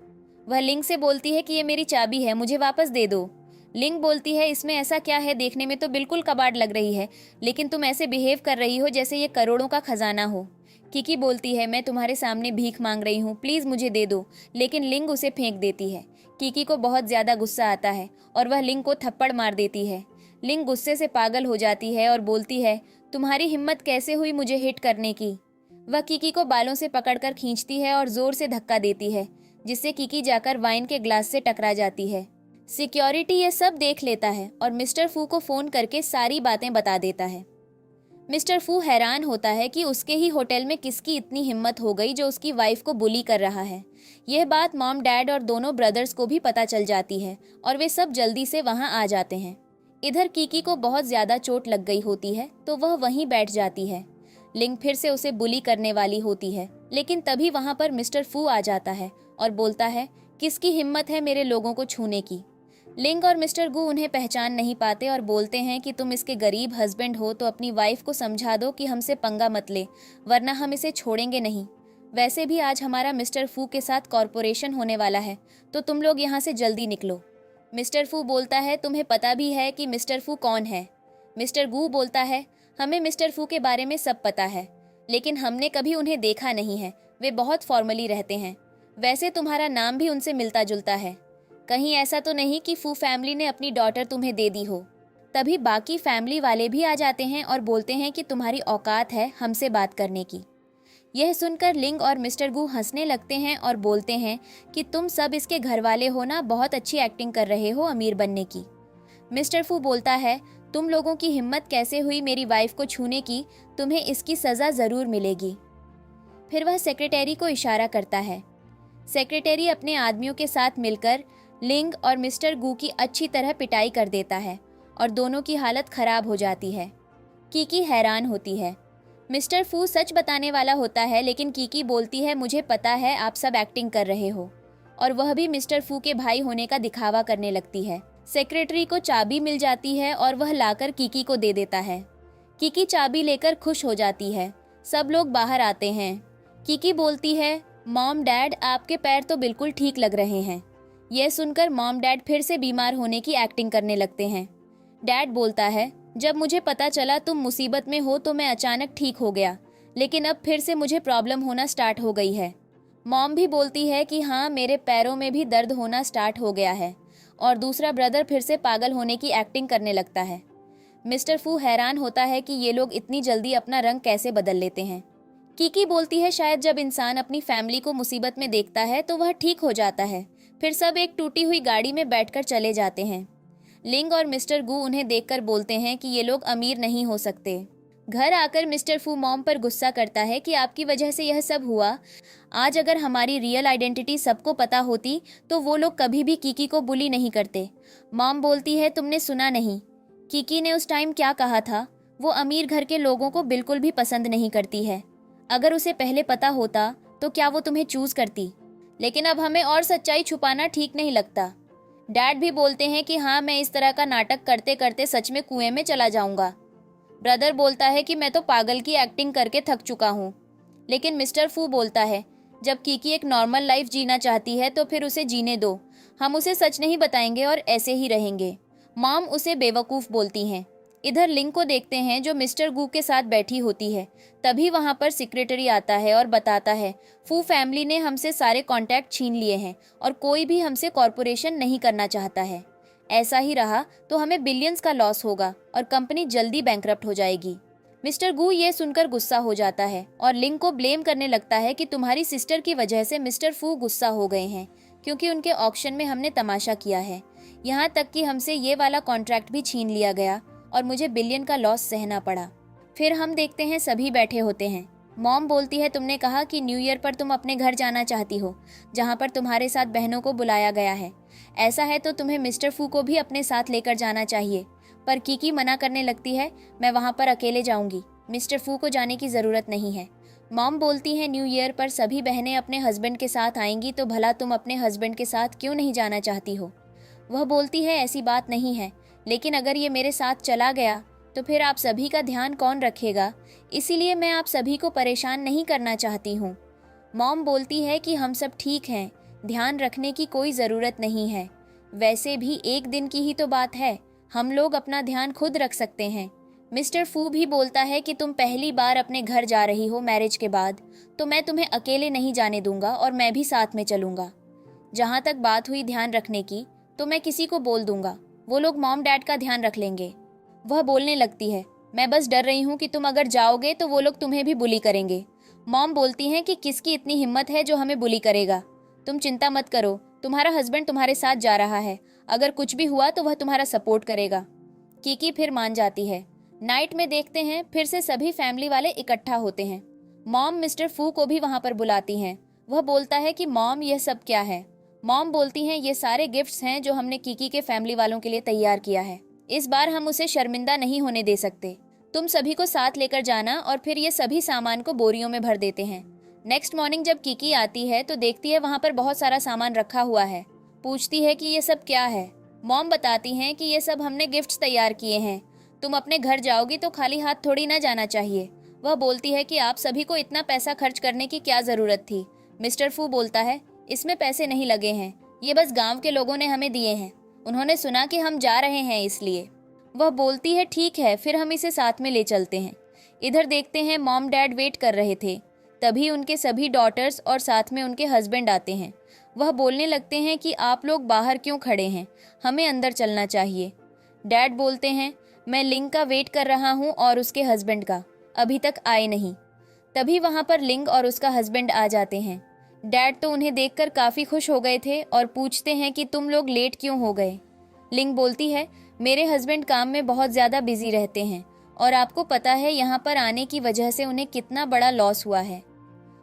वह लिंग से बोलती है कि ये मेरी चाबी है, मुझे वापस दे दो। लिंग बोलती है इसमें ऐसा क्या है, देखने में तो बिल्कुल कबाड़ लग रही है, लेकिन तुम ऐसे बिहेव कर रही हो जैसे ये करोड़ों का खजाना हो। कीकी बोलती है मैं तुम्हारे सामने भीख मांग रही हूँ, प्लीज़ मुझे दे दो, लेकिन लिंग उसे फेंक देती है। कीकी को बहुत ज़्यादा गुस्सा आता है और वह लिंग को थप्पड़ मार देती है। लिंग गुस्से से पागल हो जाती है और बोलती है तुम्हारी हिम्मत कैसे हुई मुझे हिट करने की। वह कीकी को बालों से पकड़कर खींचती है और जोर से धक्का देती है, जिससे कीकी जाकर वाइन के ग्लास से टकरा जाती है। सिक्योरिटी ये सब देख लेता है और मिस्टर फू को फोन करके सारी बातें बता देता है। मिस्टर फू हैरान होता है कि उसके ही होटल में किसकी इतनी हिम्मत हो गई जो उसकी वाइफ को बुली कर रहा है। यह बात मॉम डैड और दोनों ब्रदर्स को भी पता चल जाती है और वे सब जल्दी से वहां आ जाते हैं। इधर कीकी को बहुत ज्यादा चोट लग गई होती है तो वह वहीं बैठ जाती है। लिंग फिर से उसे बुली करने वाली होती है, लेकिन तभी वहां पर मिस्टर फू आ जाता है और बोलता है किसकी हिम्मत है मेरे लोगों को छूने की। लिंग और मिस्टर गू उन्हें पहचान नहीं पाते और बोलते हैं कि तुम इसके गरीब हस्बैंड हो तो अपनी वाइफ को समझा दो कि हमसे पंगा मत ले, वरना हम इसे छोड़ेंगे नहीं। वैसे भी आज हमारा मिस्टर फू के साथ कॉरपोरेशन होने वाला है, तो तुम लोग यहाँ से जल्दी निकलो। मिस्टर फू बोलता है तुम्हें पता भी है कि मिस्टर फू कौन है। मिस्टर गू बोलता है हमें मिस्टर फू के बारे में सब पता है, लेकिन हमने कभी उन्हें देखा नहीं है, वे बहुत फॉर्मली रहते हैं। वैसे तुम्हारा नाम भी उनसे मिलता जुलता है, कहीं ऐसा तो नहीं कि फू फैमिली ने अपनी डॉटर तुम्हें दे दी हो। तभी बाकी फैमिली वाले भी आ जाते हैं और बोलते हैं कि तुम्हारी औकात है हमसे बात करने की। यह सुनकर लिंग और मिस्टर गू हंसने लगते हैं और बोलते हैं कि तुम सब इसके घर वाले हो ना, बहुत अच्छी एक्टिंग कर रहे हो अमीर बनने की। मिस्टर फू बोलता है तुम लोगों की हिम्मत कैसे हुई मेरी वाइफ को छूने की, तुम्हें इसकी सज़ा ज़रूर मिलेगी। फिर वह सेक्रेटरी को इशारा करता है। सेक्रेटरी अपने आदमियों के साथ मिलकर लिंग और मिस्टर गू की अच्छी तरह पिटाई कर देता है और दोनों की हालत खराब हो जाती है। कीकी हैरान होती है। मिस्टर फू सच बताने वाला होता है, लेकिन कीकी बोलती है मुझे पता है आप सब एक्टिंग कर रहे हो, और वह भी मिस्टर फू के भाई होने का दिखावा करने लगती है। सेक्रेटरी को चाबी मिल जाती है और वह लाकर कीकी को दे देता है। कीकी चाबी लेकर खुश हो जाती है। सब लोग बाहर आते हैं। कीकी बोलती है मॉम डैड आपके पैर तो बिल्कुल ठीक लग रहे हैं। यह सुनकर मॉम डैड फिर से बीमार होने की एक्टिंग करने लगते हैं। डैड बोलता है जब मुझे पता चला तुम मुसीबत में हो तो मैं अचानक ठीक हो गया, लेकिन अब फिर से मुझे प्रॉब्लम होना स्टार्ट हो गई है। मॉम भी बोलती है कि हाँ मेरे पैरों में भी दर्द होना स्टार्ट हो गया है, और दूसरा ब्रदर फिर से पागल होने की एक्टिंग करने लगता है। मिस्टर फू हैरान होता है कि ये लोग इतनी जल्दी अपना रंग कैसे बदल लेते हैं। कीकी बोलती है शायद जब इंसान अपनी फैमिली को मुसीबत में देखता है तो वह ठीक हो जाता है। फिर सब एक टूटी हुई गाड़ी में बैठकर चले जाते हैं। लिंग और मिस्टर गू उन्हें देखकर बोलते हैं कि ये लोग अमीर नहीं हो सकते। घर आकर मिस्टर फू मॉम पर गुस्सा करता है कि आपकी वजह से यह सब हुआ। आज अगर हमारी रियल आइडेंटिटी सबको पता होती तो वो लोग कभी भी कीकी को बुली नहीं करते। मॉम बोलती है तुमने सुना नहीं, कीकी ने उस टाइम क्या कहा था, वो अमीर घर के लोगों को बिल्कुल भी पसंद नहीं करती है। अगर उसे पहले पता होता तो क्या वो तुम्हें चूज करती, लेकिन अब हमें और सच्चाई छुपाना ठीक नहीं लगता। डैड भी बोलते हैं कि हाँ मैं इस तरह का नाटक करते करते सच में कुएं में चला जाऊंगा। ब्रदर बोलता है कि मैं तो पागल की एक्टिंग करके थक चुका हूँ। लेकिन मिस्टर फू बोलता है जब कीकी एक नॉर्मल लाइफ जीना चाहती है तो फिर उसे जीने दो, हम उसे सच नहीं बताएंगे और ऐसे ही रहेंगे। मॉम उसे बेवकूफ़ बोलती हैं। इधर लिंग को देखते हैं जो मिस्टर गू के साथ बैठी होती है। तभी वहां पर सेक्रेटरी आता है और बताता है फू फैमिली ने हमसे सारे कॉन्टैक्ट छीन लिए हैं और कोई भी हमसे कॉरपोरेशन नहीं करना चाहता है। ऐसा ही रहा तो हमें बिलियंस का लॉस होगा और कंपनी जल्दी बैंकरप्ट हो जाएगी। मिस्टर गू ये सुनकर गुस्सा हो जाता है और लिंग को ब्लेम करने लगता है कि तुम्हारी सिस्टर की वजह से मिस्टर फू गुस्सा हो गए हैं, क्योंकि उनके ऑक्शन में हमने तमाशा किया है। यहाँ तक कि हमसे ये वाला कॉन्ट्रैक्ट भी छीन लिया गया और मुझे बिलियन का लॉस सहना पड़ा। फिर हम देखते हैं सभी बैठे होते हैं। मॉम बोलती है तुमने कहा कि न्यू ईयर पर तुम अपने घर जाना चाहती हो, जहाँ पर तुम्हारे साथ बहनों को बुलाया गया है। ऐसा है तो तुम्हें मिस्टर फू को भी अपने साथ लेकर जाना चाहिए। पर कीकी मना करने लगती है मैं वहाँ पर अकेले जाऊँगी, मिस्टर फू को जाने की ज़रूरत नहीं है। मॉम बोलती है न्यू ईयर पर सभी बहनें अपने हस्बैंड के साथ आएंगी तो भला तुम अपने हस्बैंड के साथ क्यों नहीं जाना चाहती हो। वह बोलती है ऐसी बात नहीं है, लेकिन अगर ये मेरे साथ चला गया तो फिर आप सभी का ध्यान कौन रखेगा? इसीलिए मैं आप सभी को परेशान नहीं करना चाहती हूँ। मॉम बोलती है कि हम सब ठीक हैं, ध्यान रखने की कोई ज़रूरत नहीं है। वैसे भी एक दिन की ही तो बात है, हम लोग अपना ध्यान खुद रख सकते हैं। मिस्टर फू भी बोलता है कि तुम पहली बार अपने घर जा रही हो मैरिज के बाद, तो मैं तुम्हें अकेले नहीं जाने दूंगा और मैं भी साथ में चलूंगा। जहाँ तक बात हुई ध्यान रखने की, तो मैं किसी को बोल दूंगा, वो लोग मॉम डैड का ध्यान रख लेंगे। वह बोलने लगती है, मैं बस डर रही हूँ कि तुम अगर जाओगे तो वो लोग तुम्हें भी बुली करेंगे। मॉम बोलती हैं कि किसकी इतनी हिम्मत है जो हमें बुली करेगा। तुम चिंता मत करो, तुम्हारा हस्बैंड तुम्हारे साथ जा रहा है, अगर कुछ भी हुआ तो वह तुम्हारा सपोर्ट करेगा। कीकी फिर मान जाती है। नाइट में देखते हैं फिर से सभी फैमिली वाले इकट्ठा होते हैं। मॉम मिस्टर फू को भी वहां पर बुलाती हैं। वह बोलता है कि मॉम यह सब क्या है? मॉम बोलती हैं ये सारे गिफ्ट्स हैं जो हमने कीकी के फैमिली वालों के लिए तैयार किया है। इस बार हम उसे शर्मिंदा नहीं होने दे सकते। तुम सभी को साथ लेकर जाना और फिर ये सभी सामान को बोरियों में भर देते हैं। नेक्स्ट मॉर्निंग जब कीकी आती है तो देखती है वहाँ पर बहुत सारा सामान रखा हुआ है। पूछती है कि ये सब क्या है? मॉम बताती हैं कि ये सब हमने गिफ्ट्स तैयार किए हैं। तुम अपने घर जाओगी तो खाली हाथ थोड़ी ना जाना चाहिए। वह बोलती है कि आप सभी को इतना पैसा खर्च करने की क्या जरूरत थी? मिस्टर फू बोलता है, इसमें पैसे नहीं लगे हैं, ये बस गांव के लोगों ने हमें दिए हैं। उन्होंने सुना कि हम जा रहे हैं इसलिए। वह बोलती है ठीक है, फिर हम इसे साथ में ले चलते हैं। इधर देखते हैं मॉम डैड वेट कर रहे थे, तभी उनके सभी डॉटर्स और साथ में उनके हस्बैंड आते हैं। वह बोलने लगते हैं कि आप लोग बाहर क्यों खड़े हैं, हमें अंदर चलना चाहिए। डैड बोलते हैं, मैं लिंग का वेट कर रहा हूँ और उसके हस्बैंड का, अभी तक आए नहीं। तभी वहाँ पर लिंग और उसका हस्बैंड आ जाते हैं। डैड तो उन्हें देखकर काफ़ी खुश हो गए थे और पूछते हैं कि तुम लोग लेट क्यों हो गए। लिंग बोलती है, मेरे हस्बैंड काम में बहुत ज़्यादा बिजी रहते हैं और आपको पता है यहाँ पर आने की वजह से उन्हें कितना बड़ा लॉस हुआ है।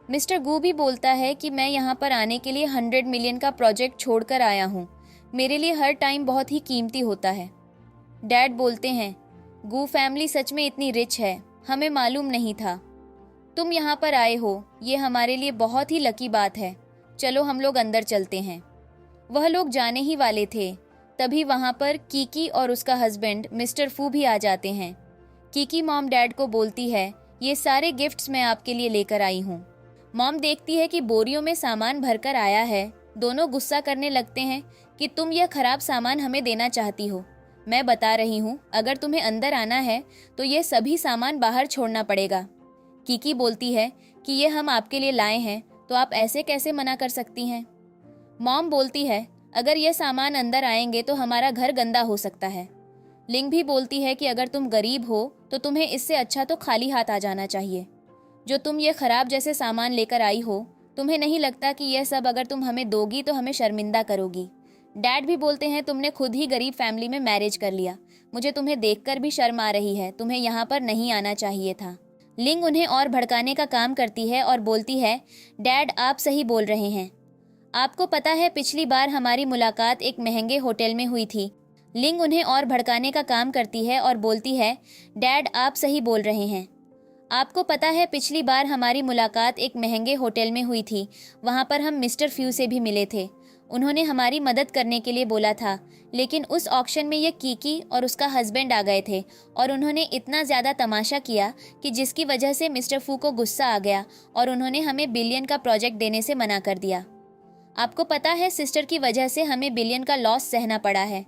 मिस्टर गू भी बोलता है कि मैं यहाँ पर आने के लिए 100 मिलियन का प्रोजेक्ट छोड़कर आया हूँ, मेरे लिए हर टाइम बहुत ही कीमती होता है। डैड बोलते हैं, गू फैमिली सच में इतनी रिच है, हमें मालूम नहीं था। तुम यहाँ पर आए हो, ये हमारे लिए बहुत ही लकी बात है। चलो हम लोग अंदर चलते हैं। वह लोग जाने ही वाले थे, तभी वहाँ पर कीकी और उसका हस्बैंड मिस्टर फू भी आ जाते हैं। कीकी मॉम डैड को बोलती है, ये सारे गिफ्ट्स मैं आपके लिए लेकर आई हूँ। मॉम देखती है कि बोरियों में सामान भरकर आया है। दोनों गुस्सा करने लगते हैं कि तुम यह खराब सामान हमें देना चाहती हो। मैं बता रही हूँ, अगर तुम्हें अंदर आना है तो ये सभी सामान बाहर छोड़ना पड़ेगा। कीकी बोलती है कि ये हम आपके लिए लाए हैं, तो आप ऐसे कैसे मना कर सकती हैं? मॉम बोलती है, अगर ये सामान अंदर आएंगे तो हमारा घर गंदा हो सकता है। लिंग भी बोलती है कि अगर तुम गरीब हो तो तुम्हें इससे अच्छा तो खाली हाथ आ जाना चाहिए। जो तुम ये खराब जैसे सामान लेकर आई हो, तुम्हें नहीं लगता कि यह सब अगर तुम हमें दोगी तो हमें शर्मिंदा करोगी? डैड भी बोलते हैं, तुमने खुद ही गरीब फैमिली में मैरिज कर लिया, मुझे तुम्हें देखकर भी शर्म आ रही है, तुम्हें यहाँ पर नहीं आना चाहिए था। लिंग उन्हें और भड़काने का काम करती है और बोलती है, डैड आप सही बोल रहे हैं, आपको पता है पिछली बार हमारी मुलाकात एक महंगे होटल में हुई थी। लिंग उन्हें और भड़काने का काम करती है और बोलती है, डैड आप सही बोल रहे हैं, आपको पता है पिछली बार हमारी मुलाकात एक महंगे होटल में हुई थी, वहाँ पर हम मिस्टर फ्यू से भी मिले थे, उन्होंने हमारी मदद करने के लिए बोला था, लेकिन उस ऑक्शन में ये कीकी और उसका हस्बैंड आ गए थे और उन्होंने इतना ज़्यादा तमाशा किया कि जिसकी वजह से मिस्टर फू को गुस्सा आ गया और उन्होंने हमें बिलियन का प्रोजेक्ट देने से मना कर दिया। आपको पता है सिस्टर की वजह से हमें बिलियन का लॉस सहना पड़ा है।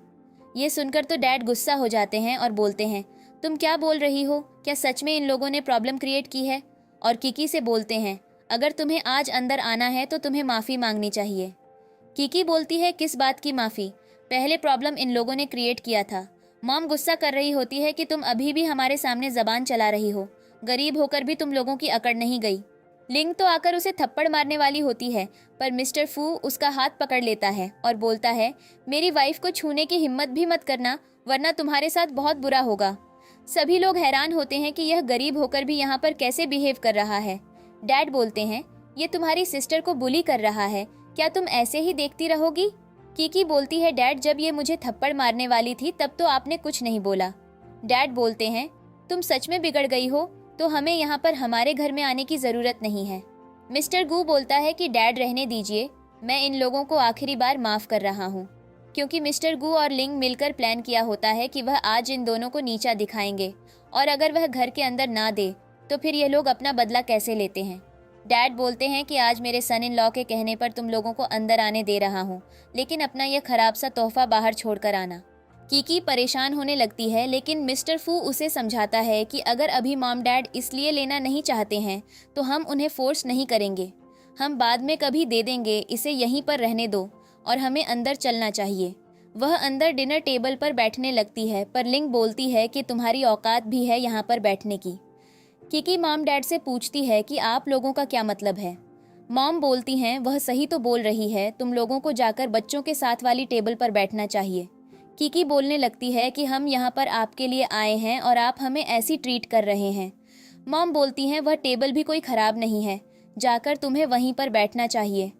ये सुनकर तो डैड गुस्सा हो जाते हैं और बोलते हैं, तुम क्या बोल रही हो, क्या सच में इन लोगों ने प्रॉब्लम क्रिएट की है? और कीकी से बोलते हैं, अगर तुम्हें आज अंदर आना है तो तुम्हें माफ़ी मांगनी चाहिए। कीकी बोलती है, किस बात की माफ़ी? पहले प्रॉब्लम इन लोगों ने क्रिएट किया था। मॉम गुस्सा कर रही होती है कि तुम अभी भी हमारे सामने ज़बान चला रही हो, गरीब होकर भी तुम लोगों की अकड़ नहीं गई। लिंग तो आकर उसे थप्पड़ मारने वाली होती है, पर मिस्टर फू उसका हाथ पकड़ लेता है और बोलता है, मेरी वाइफ को छूने की हिम्मत भी मत करना, वरना तुम्हारे साथ बहुत बुरा होगा। सभी लोग हैरान होते हैं कि यह गरीब होकर भी यहाँ पर कैसे बिहेव कर रहा है। डैड बोलते हैं, ये तुम्हारी सिस्टर को बुली कर रहा है, क्या तुम ऐसे ही देखती रहोगी? कीकी बोलती है, डैड जब ये मुझे थप्पड़ मारने वाली थी तब तो आपने कुछ नहीं बोला। डैड बोलते हैं, तुम सच में बिगड़ गई हो तो हमें यहाँ पर हमारे घर में आने की ज़रूरत नहीं है। मिस्टर गू बोलता है कि डैड रहने दीजिए, मैं इन लोगों को आखिरी बार माफ़ कर रहा हूँ, क्योंकि मिस्टर गू और लिंग मिलकर प्लान किया होता है कि वह आज इन दोनों को नीचा दिखाएंगे और अगर वह घर के अंदर ना दे तो फिर ये लोग अपना बदला कैसे लेते हैं। डैड बोलते हैं कि आज मेरे सन इन लॉ के कहने पर तुम लोगों को अंदर आने दे रहा हूँ, लेकिन अपना यह खराब सा तोहफा बाहर छोड़कर आना। कीकी परेशान होने लगती है, लेकिन मिस्टर फू उसे समझाता है कि अगर अभी मॉम डैड इसलिए लेना नहीं चाहते हैं तो हम उन्हें फोर्स नहीं करेंगे, हम बाद में कभी दे देंगे, इसे यहीं पर रहने दो और हमें अंदर चलना चाहिए। वह अंदर डिनर टेबल पर बैठने लगती है, पर लिंग बोलती है कि तुम्हारी औकात भी है यहाँ पर बैठने की। कीकी मॉम डैड से पूछती है कि आप लोगों का क्या मतलब है। मॉम बोलती हैं वह सही तो बोल रही है, तुम लोगों को जाकर बच्चों के साथ वाली टेबल पर बैठना चाहिए। कीकी बोलने लगती है कि हम यहाँ पर आपके लिए आए हैं और आप हमें ऐसी ट्रीट कर रहे हैं। मॉम बोलती हैं वह टेबल भी कोई खराब नहीं है, जाकर तुम्हें वहीं पर बैठना चाहिए।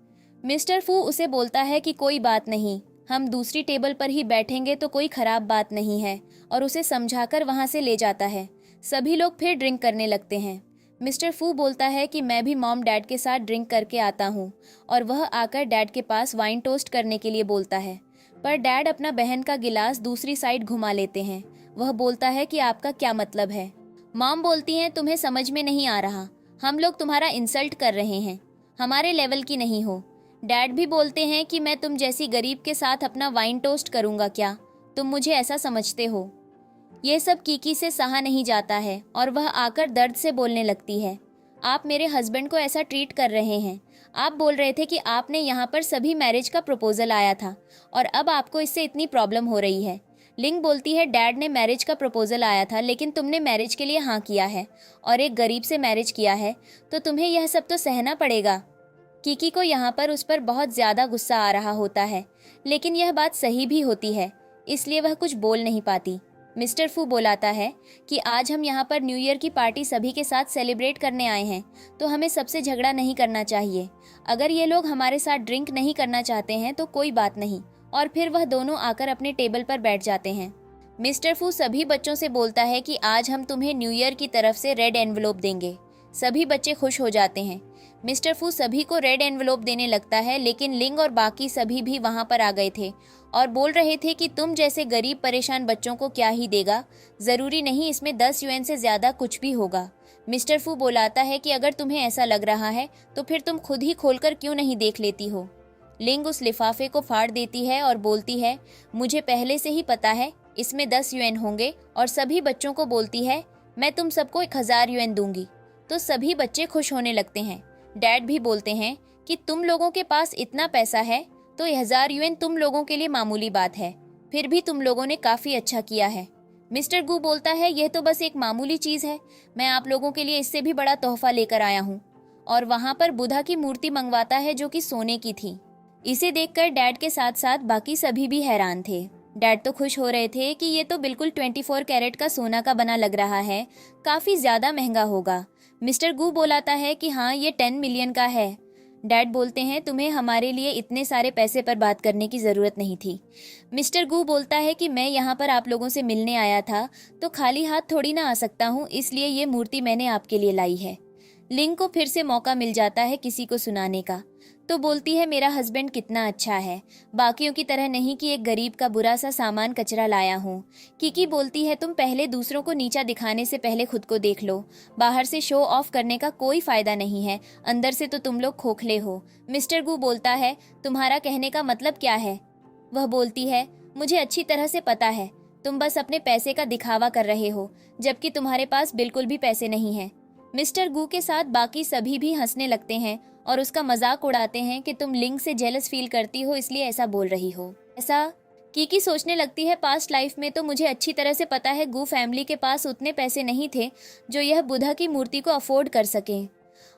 मिस्टर फू उसे बोलता है कि कोई बात नहीं, हम दूसरी टेबल पर ही बैठेंगे तो कोई खराब बात नहीं है, और उसे समझाकर वहाँ से ले जाता है। सभी लोग फिर ड्रिंक करने लगते हैं। मिस्टर फू बोलता है कि मैं भी मॉम डैड के साथ ड्रिंक करके आता हूँ, और वह आकर डैड के पास वाइन टोस्ट करने के लिए बोलता है, पर डैड अपना बहन का गिलास दूसरी साइड घुमा लेते हैं। वह बोलता है कि आपका क्या मतलब है। मॉम बोलती हैं तुम्हें समझ में नहीं आ रहा, हम लोग तुम्हारा इंसल्ट कर रहे हैं, हमारे लेवल की नहीं हो। डैड भी बोलते हैं कि मैं तुम जैसी गरीब के साथ अपना वाइन टोस्ट करूंगा क्या, तुम मुझे ऐसा समझते हो। यह सब कीकी से सहा नहीं जाता है और वह आकर दर्द से बोलने लगती है, आप मेरे हस्बैंड को ऐसा ट्रीट कर रहे हैं। आप बोल रहे थे कि आपने यहाँ पर सभी मैरिज का प्रपोजल आया था और अब आपको इससे इतनी प्रॉब्लम हो रही है। लिंग बोलती है डैड ने मैरिज का प्रपोजल आया था, लेकिन तुमने मैरिज के लिए हाँ किया है और एक गरीब से मैरिज किया है, तो तुम्हें यह सब तो सहना पड़ेगा। कीकी को यहाँ पर उस पर बहुत ज़्यादा गुस्सा आ रहा होता है, लेकिन यह बात सही भी होती है, इसलिए वह कुछ बोल नहीं पाती। मिस्टर फू बोलाता है कि आज हम यहाँ पर न्यू ईयर की पार्टी सभी के साथ सेलिब्रेट करने आए हैं, तो हमें सबसे झगड़ा नहीं करना चाहिए। अगर ये लोग हमारे साथ ड्रिंक नहीं करना चाहते हैं तो कोई बात नहीं, और फिर वह दोनों आकर अपने टेबल पर बैठ जाते हैं। मिस्टर फू सभी बच्चों से बोलता है कि आज हम तुम्हें न्यू ईयर की तरफ से रेड एनवलप देंगे। सभी बच्चे खुश हो जाते हैं। मिस्टर फू सभी को रेड एनवलप देने लगता है, लेकिन लिंग और बाकी सभी भी वहाँ पर आ गए थे और बोल रहे थे कि तुम जैसे गरीब परेशान बच्चों को क्या ही देगा, ज़रूरी नहीं इसमें 10 यूएन से ज़्यादा कुछ भी होगा। मिस्टर फू बोलाता है कि अगर तुम्हें ऐसा लग रहा है तो फिर तुम खुद ही खोलकर क्यों नहीं देख लेती हो। लिंग उस लिफाफे को फाड़ देती है और बोलती है मुझे पहले से ही पता है इसमें 10 यूएन होंगे, और सभी बच्चों को बोलती है मैं तुम सबको 1000 यूएन दूंगी। तो सभी बच्चे खुश होने लगते हैं। डैड भी बोलते हैं कि तुम लोगों के पास इतना पैसा है तो 1000 यूएन तुम लोगों के लिए मामूली बात है, फिर भी तुम लोगों ने काफ़ी अच्छा किया है। मिस्टर गू बोलता है यह तो बस एक मामूली चीज़ है, मैं आप लोगों के लिए इससे भी बड़ा तोहफा लेकर आया हूँ, और वहाँ पर बुधा की मूर्ति मंगवाता है जो कि सोने की थी। इसे देखकर डैड के साथ साथ बाकी सभी भी हैरान थे। डैड तो खुश हो रहे थे कि ये तो बिल्कुल 24 कैरेट का सोना का बना लग रहा है, काफ़ी ज़्यादा महंगा होगा। मिस्टर गू बोलाता है कि हाँ ये 10 मिलियन का है। डैड बोलते हैं तुम्हें हमारे लिए इतने सारे पैसे पर बात करने की ज़रूरत नहीं थी। मिस्टर गू बोलता है कि मैं यहाँ पर आप लोगों से मिलने आया था तो खाली हाथ थोड़ी ना आ सकता हूँ, इसलिए ये मूर्ति मैंने आपके लिए लाई है। लिंग को फिर से मौका मिल जाता है किसी को सुनाने का, तो बोलती है मेरा हस्बैंड कितना अच्छा है, बाकियों की तरह नहीं कि एक गरीब का बुरा सा सामान कचरा लाया हूँ। कीकी बोलती है तुम पहले दूसरों को नीचा दिखाने से पहले खुद को देख लो, बाहर से शो ऑफ करने का कोई फायदा नहीं है, अंदर से तो तुम लोग खोखले हो। मिस्टर गू बोलता है तुम्हारा कहने का मतलब क्या है। वह बोलती है मुझे अच्छी तरह से पता है, तुम बस अपने पैसे का दिखावा कर रहे हो, जबकि तुम्हारे पास बिल्कुल भी पैसे नहीं हैं। मिस्टर गू के साथ बाकी सभी भी हंसने लगते हैं और उसका मजाक उड़ाते हैं कि तुम लिंग से जेलस फील करती हो इसलिए ऐसा बोल रही हो। ऐसा कीकी सोचने लगती है पास्ट लाइफ में तो मुझे अच्छी तरह से पता है गू फैमिली के पास उतने पैसे नहीं थे जो यह बुधा की मूर्ति को अफोर्ड कर सकें,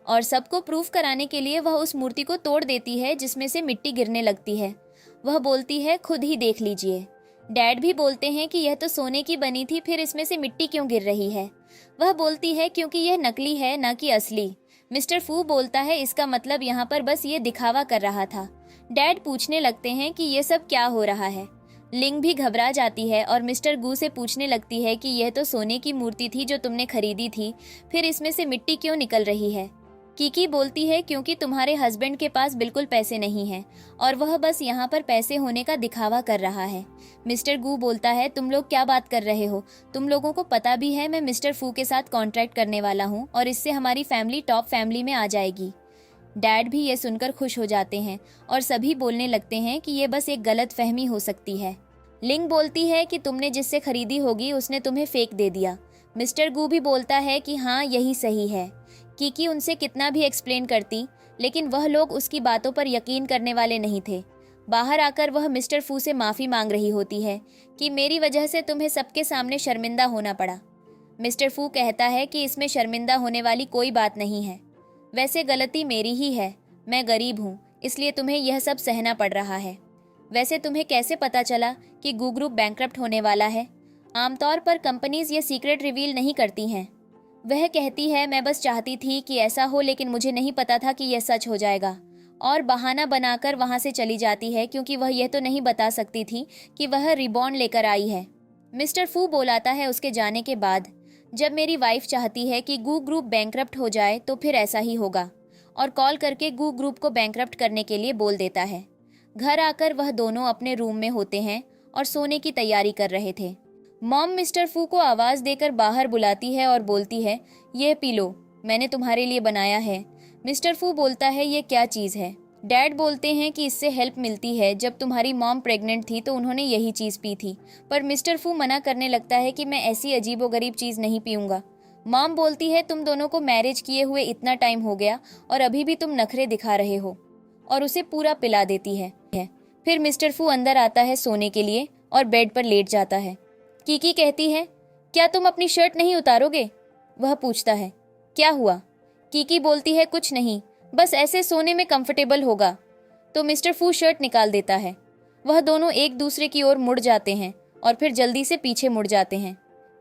और सबको प्रूफ कराने के लिए वह उस मूर्ति को तोड़ देती है जिसमें से मिट्टी गिरने लगती है। वह बोलती है खुद ही देख लीजिए। डैड भी बोलते हैं कि यह तो सोने की बनी थी, फिर इसमें से मिट्टी क्यों गिर रही है। वह बोलती है क्योंकि यह नकली है ना कि असली। मिस्टर फू बोलता है इसका मतलब यहाँ पर बस ये दिखावा कर रहा था। डैड पूछने लगते हैं कि ये सब क्या हो रहा है। लिंग भी घबरा जाती है और मिस्टर गू से पूछने लगती है कि यह तो सोने की मूर्ति थी जो तुमने खरीदी थी, फिर इसमें से मिट्टी क्यों निकल रही है। कीकी बोलती है क्योंकि तुम्हारे हस्बैंड के पास बिल्कुल पैसे नहीं हैं और वह बस यहाँ पर पैसे होने का दिखावा कर रहा है। मिस्टर गू बोलता है तुम लोग क्या बात कर रहे हो, तुम लोगों को पता भी है मैं मिस्टर फू के साथ कॉन्ट्रैक्ट करने वाला हूँ और इससे हमारी फैमिली टॉप फैमिली में आ जाएगी। डैड भी ये सुनकर खुश हो जाते हैं और सभी बोलने लगते हैं कि ये बस एक गलत फहमी हो सकती है। लिंग बोलती है कि तुमने जिससे खरीदी होगी उसने तुम्हें फेक दे दिया। मिस्टर गू भी बोलता है कि हाँ यही सही है। कीकी उनसे कितना भी एक्सप्लेन करती लेकिन वह लोग उसकी बातों पर यकीन करने वाले नहीं थे। बाहर आकर वह मिस्टर फू से माफ़ी मांग रही होती है कि मेरी वजह से तुम्हें सबके सामने शर्मिंदा होना पड़ा। मिस्टर फू कहता है कि इसमें शर्मिंदा होने वाली कोई बात नहीं है, वैसे गलती मेरी ही है, मैं गरीब हूँ इसलिए तुम्हें यह सब सहना पड़ रहा है। वैसे तुम्हें कैसे पता चला कि गू ग्रुप बैंकरप्ट होने वाला है? आमतौर पर कंपनीज ये सीक्रेट रिवील नहीं करती हैं। वह कहती है मैं बस चाहती थी कि ऐसा हो लेकिन मुझे नहीं पता था कि यह सच हो जाएगा, और बहाना बनाकर वहाँ से चली जाती है क्योंकि वह यह तो नहीं बता सकती थी कि वह रिबॉन लेकर आई है। मिस्टर फू बोलाता है उसके जाने के बाद, जब मेरी वाइफ चाहती है कि गू ग्रुप बैंकरप्ट हो जाए तो फिर ऐसा ही होगा, और कॉल करके गू ग्रुप को बैंकरप्ट करने के लिए बोल देता है। घर आकर वह दोनों अपने रूम में होते हैं और सोने की तैयारी कर रहे थे। मॉम मिस्टर फू को आवाज़ देकर बाहर बुलाती है और बोलती है यह पी लो, मैंने तुम्हारे लिए बनाया है। मिस्टर फू बोलता है ये क्या चीज़ है? डैड बोलते हैं कि इससे हेल्प मिलती है, जब तुम्हारी मॉम प्रेग्नेंट थी तो उन्होंने यही चीज़ पी थी। पर मिस्टर फू मना करने लगता है कि मैं ऐसी अजीबोगरीब चीज़ नहीं पीऊँगा। मॉम बोलती है तुम दोनों को मैरिज किए हुए इतना टाइम हो गया और अभी भी तुम नखरे दिखा रहे हो, और उसे पूरा पिला देती है। फिर मिस्टर फू अंदर आता है सोने के लिए और बेड पर लेट जाता है। कीकी कहती है क्या तुम अपनी शर्ट नहीं उतारोगे? वह पूछता है क्या हुआ? कीकी बोलती है कुछ नहीं, बस ऐसे सोने में कंफर्टेबल होगा। तो मिस्टर फू शर्ट निकाल देता है। वह दोनों एक दूसरे की ओर मुड़ जाते हैं और फिर जल्दी से पीछे मुड़ जाते हैं।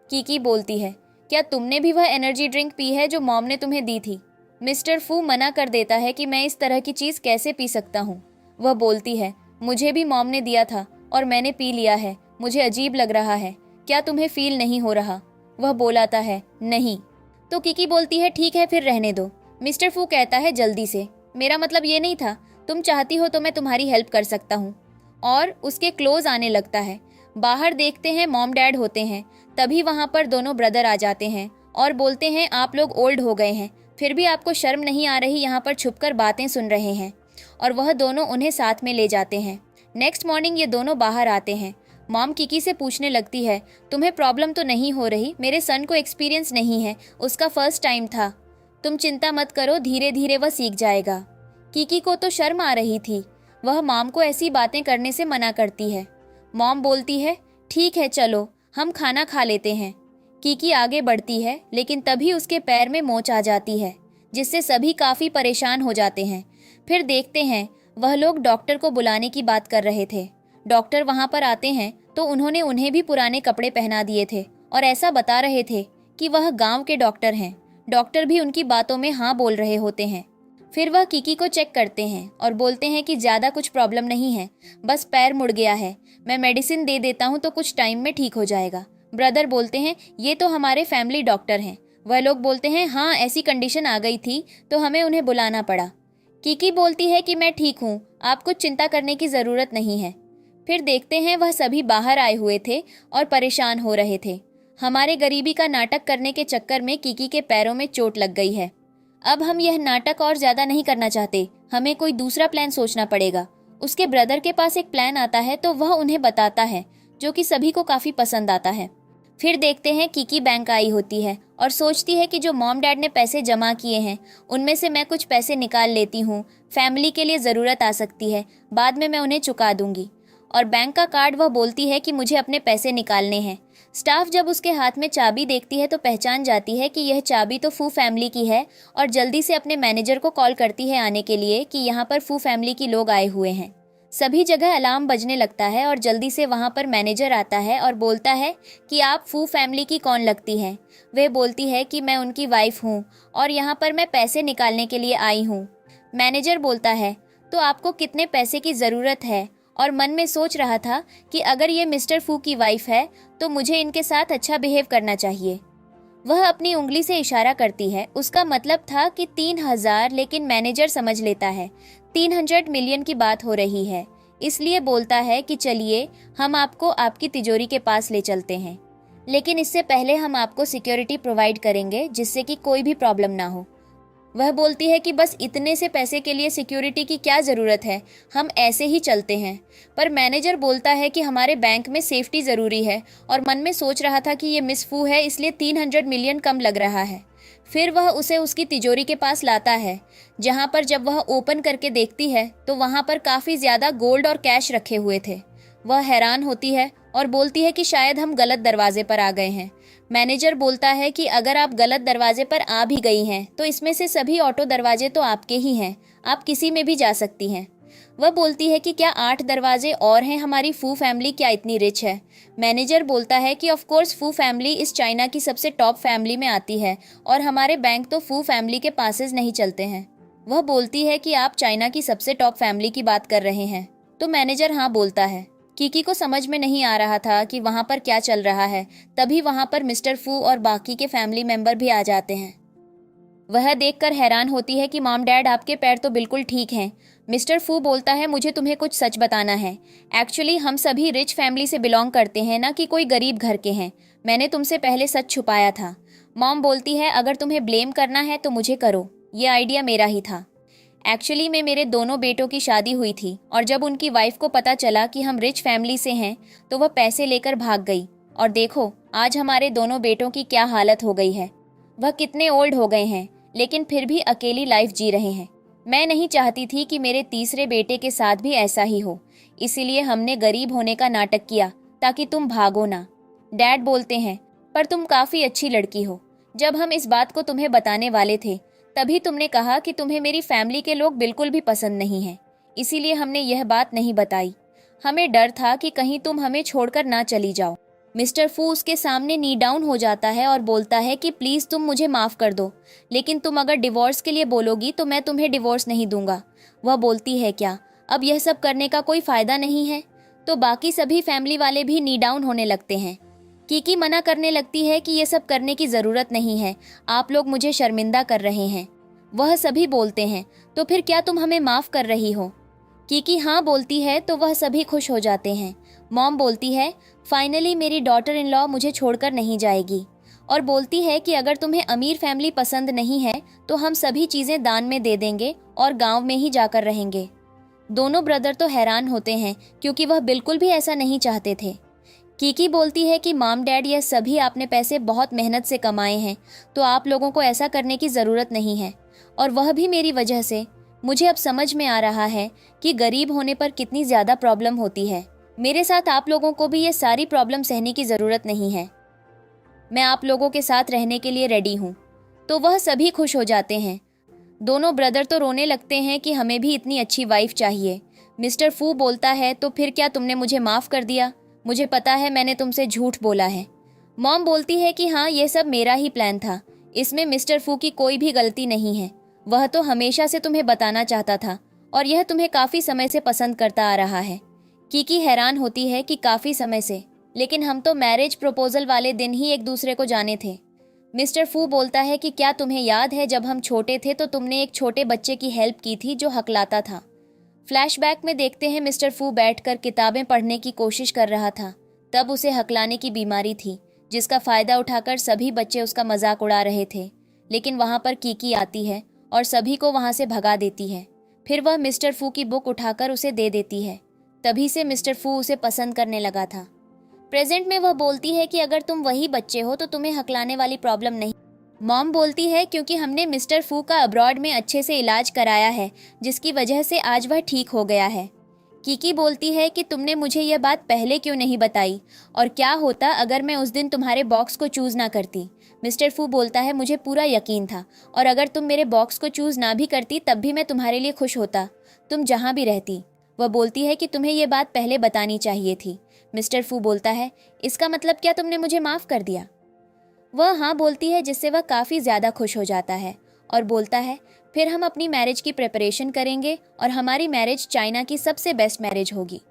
कीकी बोलती है क्या तुमने भी वह एनर्जी ड्रिंक पी है जो मॉम ने तुम्हें दी थी? मिस्टर फू मना कर देता है कि मैं इस तरह की चीज़ कैसे पी सकता हूँ। वह बोलती है मुझे भी मॉम ने दिया था और मैंने पी लिया है, मुझे अजीब लग रहा है, क्या तुम्हें फील नहीं हो रहा? वह बोलाता है नहीं। तो कीकी बोलती है ठीक है फिर रहने दो। मिस्टर फू कहता है जल्दी से, मेरा मतलब ये नहीं था, तुम चाहती हो तो मैं तुम्हारी हेल्प कर सकता हूँ। और उसके क्लोज आने लगता है। बाहर देखते हैं मॉम डैड होते हैं, तभी वहाँ पर दोनों ब्रदर आ जाते हैं और बोलते हैं आप लोग ओल्ड हो गए हैं, फिर भी आपको शर्म नहीं आ रही यहाँ पर छुपकर बातें सुन रहे हैं, और वह दोनों उन्हें साथ में ले जाते हैं। नेक्स्ट मॉर्निंग ये दोनों बाहर आते हैं। मॉम कीकी से पूछने लगती है तुम्हें प्रॉब्लम तो नहीं हो रही? मेरे सन को एक्सपीरियंस नहीं है, उसका फर्स्ट टाइम था, तुम चिंता मत करो, धीरे धीरे वह सीख जाएगा। कीकी को तो शर्म आ रही थी, वह मॉम को ऐसी बातें करने से मना करती है। मॉम बोलती है ठीक है चलो हम खाना खा लेते हैं। कीकी आगे बढ़ती है लेकिन तभी उसके पैर में मोच आ जाती है, जिससे सभी काफ़ी परेशान हो जाते हैं। फिर देखते हैं वह लोग डॉक्टर को बुलाने की बात कर रहे थे। डॉक्टर वहाँ पर आते हैं तो उन्होंने उन्हें भी पुराने कपड़े पहना दिए थे और ऐसा बता रहे थे कि वह गांव के डॉक्टर हैं। डॉक्टर भी उनकी बातों में हाँ बोल रहे होते हैं। फिर वह कीकी को चेक करते हैं और बोलते हैं कि ज़्यादा कुछ प्रॉब्लम नहीं है, बस पैर मुड़ गया है, मैं मेडिसिन दे देता हूँ तो कुछ टाइम में ठीक हो जाएगा। ब्रदर बोलते हैं ये तो हमारे फैमिली डॉक्टर हैं। वह लोग बोलते हैं हाँ ऐसी कंडीशन आ गई थी तो हमें उन्हें बुलाना पड़ा। कीकी बोलती है कि मैं ठीक हूँ, आप कुछ चिंता करने की ज़रूरत नहीं है। फिर देखते हैं वह सभी बाहर आए हुए थे और परेशान हो रहे थे। हमारे गरीबी का नाटक करने के चक्कर में कीकी के पैरों में चोट लग गई है। अब हम यह नाटक और ज़्यादा नहीं करना चाहते, हमें कोई दूसरा प्लान सोचना पड़ेगा। उसके ब्रदर के पास एक प्लान आता है तो वह उन्हें बताता है, जो कि सभी को काफ़ी पसंद आता है। फिर देखते हैं कीकी बैंक आई होती है और सोचती है कि जो मॉम डैड ने पैसे जमा किए हैं उनमें से मैं कुछ पैसे निकाल लेती हूँ, फैमिली के लिए ज़रूरत आ सकती है, बाद में मैं उन्हें चुका दूंगी। और बैंक का कार्ड वह बोलती है कि मुझे अपने पैसे निकालने हैं। स्टाफ जब उसके हाथ में चाबी देखती है तो पहचान जाती है कि यह चाबी तो फू फैमिली की है और जल्दी से अपने मैनेजर को कॉल करती है आने के लिए कि यहाँ पर फू फैमिली की लोग आए हुए हैं। सभी जगह अलार्म बजने लगता है और जल्दी से वहाँ पर मैनेजर आता है और बोलता है कि आप फू फैमिली की कौन लगती हैं? वह बोलती है कि मैं उनकी वाइफ हूँ और यहाँ पर मैं पैसे निकालने के लिए आई हूँ। मैनेजर बोलता है तो आपको कितने पैसे की ज़रूरत है? और मन में सोच रहा था कि अगर ये मिस्टर फू की वाइफ है तो मुझे इनके साथ अच्छा बिहेव करना चाहिए। वह अपनी उंगली से इशारा करती है। उसका मतलब था कि 3,000, लेकिन मैनेजर समझ लेता है 300 मिलियन की बात हो रही है, इसलिए बोलता है कि चलिए हम आपको आपकी तिजोरी के पास ले चलते हैं, लेकिन इससे पहले हम आपको सिक्योरिटी प्रोवाइड करेंगे जिससे कि कोई भी प्रॉब्लम ना हो। वह बोलती है कि बस इतने से पैसे के लिए सिक्योरिटी की क्या ज़रूरत है, हम ऐसे ही चलते हैं। पर मैनेजर बोलता है कि हमारे बैंक में सेफ्टी ज़रूरी है, और मन में सोच रहा था कि ये मिस फू है इसलिए 300 मिलियन कम लग रहा है। फिर वह उसे उसकी तिजोरी के पास लाता है, जहाँ पर जब वह ओपन करके देखती है तो वहाँ पर काफ़ी ज़्यादा गोल्ड और कैश रखे हुए थे। वह हैरान होती है और बोलती है कि शायद हम गलत दरवाजे पर आ गए हैं। मैनेजर बोलता है कि अगर आप गलत दरवाजे पर आ भी गई हैं तो इसमें से सभी ऑटो दरवाजे तो आपके ही हैं, आप किसी में भी जा सकती हैं। वह बोलती है कि क्या 8 दरवाजे और हैं, हमारी फू फैमिली क्या इतनी रिच है? मैनेजर बोलता है कि ऑफ कोर्स फू फैमिली इस चाइना की सबसे टॉप फैमिली में आती है, और हमारे बैंक तो फू फैमिली के पासेस नहीं चलते हैं। वह बोलती है कि आप चाइना की सबसे टॉप फैमिली की बात कर रहे हैं, तो मैनेजर हाँ बोलता है। कीकी को समझ में नहीं आ रहा था कि वहाँ पर क्या चल रहा है। तभी वहाँ पर मिस्टर फू और बाकी के फैमिली मेंबर भी आ जाते हैं। वह देखकर हैरान होती है कि मॉम डैड आपके पैर तो बिल्कुल ठीक हैं। मिस्टर फू बोलता है मुझे तुम्हें कुछ सच बताना है। एक्चुअली हम सभी रिच फैमिली से बिलोंग करते हैं, ना कि कोई गरीब घर के हैं। मैंने तुमसे पहले सच छुपाया था। मॉम बोलती है अगर तुम्हें ब्लेम करना है तो मुझे करो, ये आइडिया मेरा ही था। एक्चुअली में मेरे दोनों बेटों की शादी हुई थी, और जब उनकी वाइफ को पता चला कि हम रिच फैमिली से हैं तो वह पैसे लेकर भाग गई। और देखो आज हमारे दोनों बेटों की क्या हालत हो गई है। वह कितने ओल्ड हो गए हैं, लेकिन फिर भी अकेली लाइफ जी रहे हैं। मैं नहीं चाहती थी कि मेरे तीसरे बेटे के साथ भी ऐसा ही हो, इसीलिए हमने गरीब होने का नाटक किया ताकि तुम भागो ना। डैड बोलते हैं पर तुम काफ़ी अच्छी लड़की हो। जब हम इस बात को तुम्हें बताने वाले थे तभी तुमने कहा कि तुम्हें मेरी फैमिली के लोग बिल्कुल भी पसंद नहीं हैं, इसीलिए हमने यह बात नहीं बताई। हमें डर था कि कहीं तुम हमें छोड़कर ना चली जाओ। मिस्टर फू उसके सामने नी डाउन हो जाता है और बोलता है कि प्लीज़ तुम मुझे माफ़ कर दो, लेकिन तुम अगर डिवोर्स के लिए बोलोगी तो मैं तुम्हें डिवोर्स नहीं दूंगा। वह बोलती है क्या अब यह सब करने का कोई फ़ायदा नहीं है? तो बाकी सभी फैमिली वाले भी नी डाउन होने लगते हैं। कीकी मना करने लगती है कि ये सब करने की ज़रूरत नहीं है, आप लोग मुझे शर्मिंदा कर रहे हैं। वह सभी बोलते हैं तो फिर क्या तुम हमें माफ़ कर रही हो? कीकी हाँ बोलती है तो वह सभी खुश हो जाते हैं। मॉम बोलती है फाइनली मेरी डॉटर इन लॉ मुझे छोड़कर नहीं जाएगी, और बोलती है कि अगर तुम्हें अमीर फैमिली पसंद नहीं है तो हम सभी चीज़ें दान में दे देंगे और गांव में ही जाकर रहेंगे। दोनों ब्रदर तो हैरान होते हैं क्योंकि वह बिल्कुल भी ऐसा नहीं चाहते थे। कीकी बोलती है कि मॉम डैड यह सभी आपने पैसे बहुत मेहनत से कमाए हैं, तो आप लोगों को ऐसा करने की ज़रूरत नहीं है, और वह भी मेरी वजह से। मुझे अब समझ में आ रहा है कि गरीब होने पर कितनी ज़्यादा प्रॉब्लम होती है। मेरे साथ आप लोगों को भी ये सारी प्रॉब्लम सहने की ज़रूरत नहीं है। मैं आप लोगों के साथ रहने के लिए रेडी हूँ। तो वह सभी खुश हो जाते हैं। दोनों ब्रदर तो रोने लगते हैं कि हमें भी इतनी अच्छी वाइफ चाहिए। मिस्टर फू बोलता है तो फिर क्या तुमने मुझे माफ़ कर दिया? मुझे पता है मैंने तुमसे झूठ बोला है। मॉम बोलती है कि हाँ ये सब मेरा ही प्लान था, इसमें मिस्टर फू की कोई भी गलती नहीं है। वह तो हमेशा से तुम्हें बताना चाहता था, और यह तुम्हें काफ़ी समय से पसंद करता आ रहा है। कीकी हैरान होती है कि काफ़ी समय से, लेकिन हम तो मैरिज प्रपोजल वाले दिन ही एक दूसरे को जाने थे। मिस्टर फू बोलता है कि क्या तुम्हें याद है जब हम छोटे थे तो तुमने एक छोटे बच्चे की हेल्प की थी जो हकलाता था। फ्लैशबैक में देखते हैं मिस्टर फू बैठकर किताबें पढ़ने की कोशिश कर रहा था। तब उसे हकलाने की बीमारी थी, जिसका फ़ायदा उठाकर सभी बच्चे उसका मजाक उड़ा रहे थे। लेकिन वहाँ पर कीकी आती है और सभी को वहाँ से भगा देती है। फिर वह मिस्टर फू की बुक उठाकर उसे दे देती है। तभी से मिस्टर फू उसे पसंद करने लगा था। प्रेजेंट में वह बोलती है कि अगर तुम वही बच्चे हो तो तुम्हें हकलाने वाली प्रॉब्लम नहीं। मॉम बोलती है क्योंकि हमने मिस्टर फू का अब्रॉड में अच्छे से इलाज कराया है, जिसकी वजह से आज वह ठीक हो गया है। कीकी बोलती है कि तुमने मुझे यह बात पहले क्यों नहीं बताई, और क्या होता अगर मैं उस दिन तुम्हारे बॉक्स को चूज़ ना करती। मिस्टर फू बोलता है मुझे पूरा यकीन था, और अगर तुम मेरे बॉक्स को चूज़ ना भी करती तब भी मैं तुम्हारे लिए खुश होता, तुम जहाँ भी रहती। वह बोलती है कि तुम्हें यह बात पहले बतानी चाहिए थी। मिस्टर फू बोलता है इसका मतलब क्या तुमने मुझे माफ़ कर दिया? वह हाँ बोलती है, जिससे वह काफ़ी ज़्यादा खुश हो जाता है और बोलता है फिर हम अपनी मैरिज की प्रिपरेशन करेंगे और हमारी मैरिज चाइना की सबसे बेस्ट मैरिज होगी।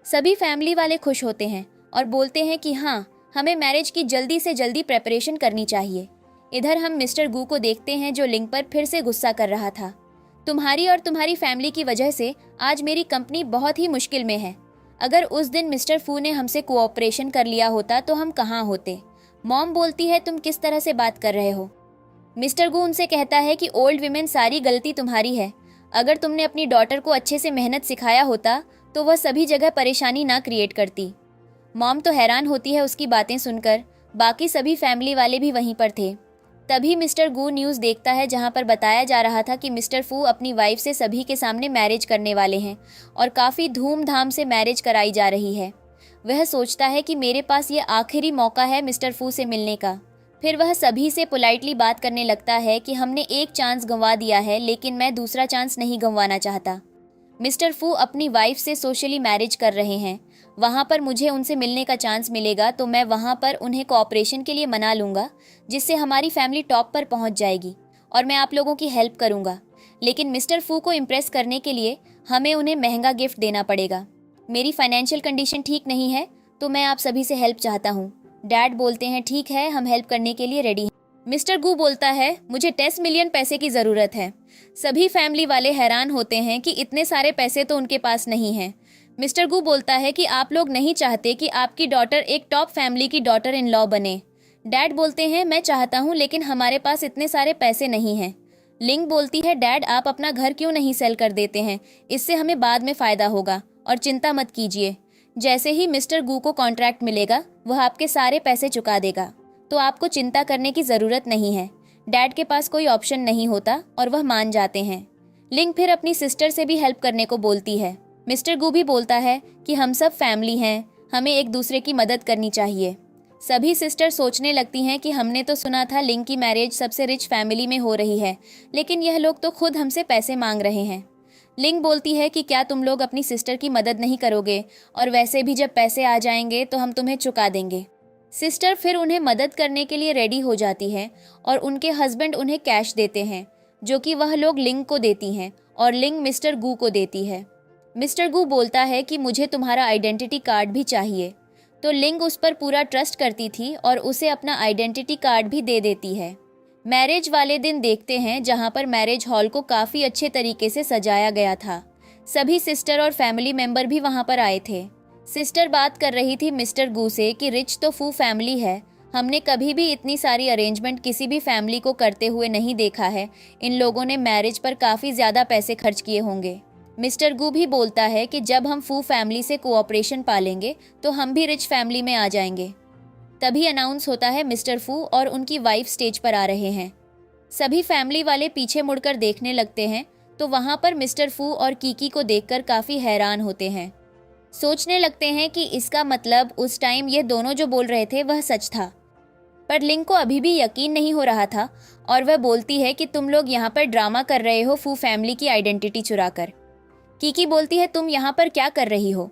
सभी फैमिली वाले खुश होते हैं और बोलते हैं कि हाँ हमें मैरिज की जल्दी से जल्दी प्रेपरेशन करनी चाहिए। इधर हम मिस्टर गू को देखते हैं जो लिंग पर फिर से गुस्सा कर रहा था। तुम्हारी और तुम्हारी फैमिली की वजह से आज मेरी कंपनी बहुत ही मुश्किल में है। अगर उस दिन मिस्टर फू ने हमसे कोऑपरेशन कर लिया होता तो हम कहाँ होते। मॉम बोलती है तुम किस तरह से बात कर रहे हो। मिस्टर गू उनसे कहता है कि ओल्ड विमेन सारी गलती तुम्हारी है। अगर तुमने अपनी डॉटर को अच्छे से मेहनत सिखाया होता तो वह सभी जगह परेशानी ना क्रिएट करती। मॉम तो हैरान होती है उसकी बातें सुनकर। बाकी सभी फैमिली वाले भी वहीं पर थे। तभी मिस्टर गू न्यूज़ देखता है जहां पर बताया जा रहा था कि मिस्टर फू अपनी वाइफ से सभी के सामने मैरिज करने वाले हैं और काफ़ी धूमधाम से मैरिज कराई जा रही है। वह सोचता है कि मेरे पास ये आखिरी मौका है मिस्टर फू से मिलने का। फिर वह सभी से पोलाइटली बात करने लगता है कि हमने एक चांस गंवा दिया है लेकिन मैं दूसरा चांस नहीं गंवाना चाहता। मिस्टर फू अपनी वाइफ से सोशली मैरिज कर रहे हैं। वहाँ पर मुझे उनसे मिलने का चांस मिलेगा तो मैं वहाँ पर उन्हें कोऑपरेशन के लिए मना लूँगा, जिससे हमारी फैमिली टॉप पर पहुँच जाएगी और मैं आप लोगों की हेल्प करूँगा। लेकिन मिस्टर फू को इम्प्रेस करने के लिए हमें उन्हें महंगा गिफ्ट देना पड़ेगा। मेरी फाइनेंशियल कंडीशन ठीक नहीं है तो मैं आप सभी से हेल्प चाहता हूँ। डैड बोलते हैं ठीक है, हम हेल्प करने के लिए रेडी हैं। मिस्टर गू बोलता है मुझे 10 मिलियन पैसे की ज़रूरत है। सभी फैमिली वाले हैरान होते हैं कि इतने सारे पैसे तो उनके पास नहीं हैं। मिस्टर गू बोलता है कि आप लोग नहीं चाहते कि आपकी डॉटर एक टॉप फैमिली की डॉटर इन लॉ बने। डैड बोलते हैं मैं चाहता हूँ लेकिन हमारे पास इतने सारे पैसे नहीं हैं। लिंग बोलती है डैड आप अपना घर क्यों नहीं सेल कर देते हैं, इससे हमें बाद में फ़ायदा होगा और चिंता मत कीजिए। जैसे ही मिस्टर गू को कॉन्ट्रैक्ट मिलेगा वह आपके सारे पैसे चुका देगा, तो आपको चिंता करने की ज़रूरत नहीं है। डैड के पास कोई ऑप्शन नहीं होता और वह मान जाते हैं। लिंग फिर अपनी सिस्टर से भी हेल्प करने को बोलती है। मिस्टर गू भी बोलता है कि हम सब फैमिली हैं, हमें एक दूसरे की मदद करनी चाहिए। सभी सिस्टर सोचने लगती हैं कि हमने तो सुना था लिंग की मैरिज सबसे रिच फैमिली में हो रही है, लेकिन यह लोग तो खुद हमसे पैसे मांग रहे हैं। लिंग बोलती है कि क्या तुम लोग अपनी सिस्टर की मदद नहीं करोगे, और वैसे भी जब पैसे आ जाएंगे तो हम तुम्हें चुका देंगे। सिस्टर फिर उन्हें मदद करने के लिए रेडी हो जाती है और उनके हस्बैंड उन्हें कैश देते हैं, जो कि वह लोग लिंग को देती हैं और लिंग मिस्टर गू को देती है। मिस्टर गू बोलता है कि मुझे तुम्हारा आइडेंटिटी कार्ड भी चाहिए, तो लिंग उस पर पूरा ट्रस्ट करती थी और उसे अपना आइडेंटिटी कार्ड भी दे देती है। मैरिज वाले दिन देखते हैं जहां पर मैरिज हॉल को काफ़ी अच्छे तरीके से सजाया गया था। सभी सिस्टर और फैमिली मेंबर भी वहां पर आए थे। सिस्टर बात कर रही थी मिस्टर गू से कि रिच तो फू फैमिली है, हमने कभी भी इतनी सारी अरेंजमेंट किसी भी फैमिली को करते हुए नहीं देखा है। इन लोगों ने मैरिज पर काफ़ी ज़्यादा पैसे खर्च किए होंगे। मिस्टर गू भी बोलता है कि जब हम फू फैमिली से कोऑपरेशन पालेंगे तो हम भी रिच फैमिली में आ जाएंगे। तभी अनाउंस होता है मिस्टर फू और उनकी वाइफ स्टेज पर आ रहे हैं। सभी फैमिली वाले पीछे मुड़कर देखने लगते हैं तो वहाँ पर मिस्टर फू और कीकी को देखकर काफ़ी हैरान होते हैं। सोचने लगते हैं कि इसका मतलब उस टाइम ये दोनों जो बोल रहे थे वह सच था। पर लिंग को अभी भी यकीन नहीं हो रहा था और वह बोलती है कि तुम लोग यहाँ पर ड्रामा कर रहे हो फू फैमिली की आइडेंटिटी चुराकर। कीकी बोलती है तुम यहाँ पर क्या कर रही हो,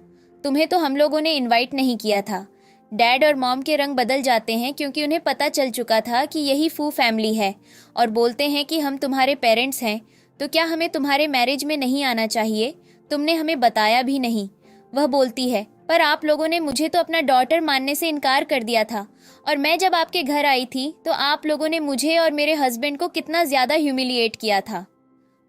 तुम्हें तो हम लोगों ने इनवाइट नहीं किया था। डैड और मॉम के रंग बदल जाते हैं क्योंकि उन्हें पता चल चुका था कि यही फू फैमिली है, और बोलते हैं कि हम तुम्हारे पेरेंट्स हैं तो क्या हमें तुम्हारे मैरिज में नहीं आना चाहिए, तुमने हमें बताया भी नहीं। वह बोलती है पर आप लोगों ने मुझे तो अपना डॉटर मानने से इनकार कर दिया था, और मैं जब आपके घर आई थी तो आप लोगों ने मुझे और मेरे हस्बैंड को कितना ज़्यादा ह्यूमिलिएट किया था।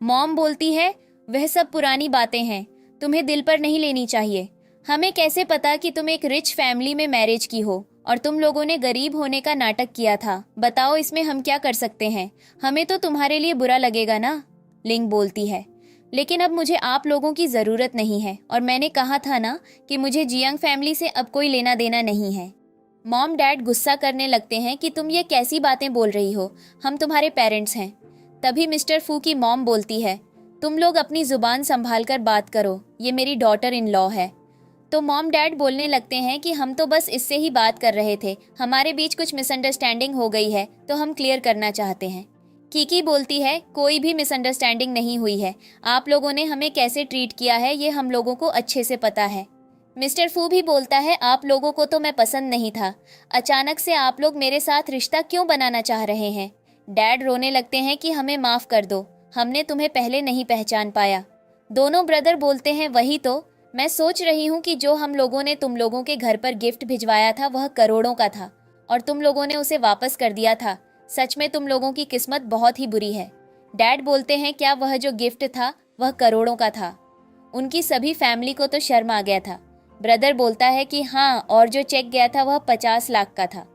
मॉम बोलती है वह सब पुरानी बातें हैं, तुम्हें दिल पर नहीं लेनी चाहिए। हमें कैसे पता कि तुम एक रिच फैमिली में मैरिज की हो और तुम लोगों ने गरीब होने का नाटक किया था। बताओ इसमें हम क्या कर सकते हैं, हमें तो तुम्हारे लिए बुरा लगेगा ना। लिंग बोलती है लेकिन अब मुझे आप लोगों की ज़रूरत नहीं है, और मैंने कहा था ना कि मुझे जियांग फैमिली से अब कोई लेना देना नहीं है। मॉम डैड गुस्सा करने लगते हैं कि तुम ये कैसी बातें बोल रही हो, हम तुम्हारे पेरेंट्स हैं। तभी मिस्टर फू की मॉम बोलती है तुम लोग अपनी ज़ुबान संभाल कर बात करो, ये मेरी डॉटर इन लॉ है। तो मॉम डैड बोलने लगते हैं कि हम तो बस इससे ही बात कर रहे थे, हमारे बीच कुछ मिसअंडरस्टैंडिंग हो गई है तो हम क्लियर करना चाहते हैं। कीकी बोलती है कोई भी मिसअंडरस्टैंडिंग नहीं हुई है, आप लोगों ने हमें कैसे ट्रीट किया है ये हम लोगों को अच्छे से पता है। मिस्टर फू भी बोलता है आप लोगों को तो मैं पसंद नहीं था, अचानक से आप लोग मेरे साथ रिश्ता क्यों बनाना चाह रहे हैं। डैड रोने लगते हैं कि हमें माफ़ कर दो, हमने तुम्हें पहले नहीं पहचान पाया। दोनों ब्रदर बोलते हैं वही तो, मैं सोच रही हूँ कि जो हम लोगों ने तुम लोगों के घर पर गिफ्ट भिजवाया था वह करोड़ों का था और तुम लोगों ने उसे वापस कर दिया था। सच में तुम लोगों की किस्मत बहुत ही बुरी है। डैड बोलते हैं क्या वह जो गिफ्ट था वह करोड़ों का था। उनकी सभी फैमिली को तो शर्म आ गया था। ब्रदर बोलता है कि हाँ, और जो चेक गया था वह 50 लाख का था।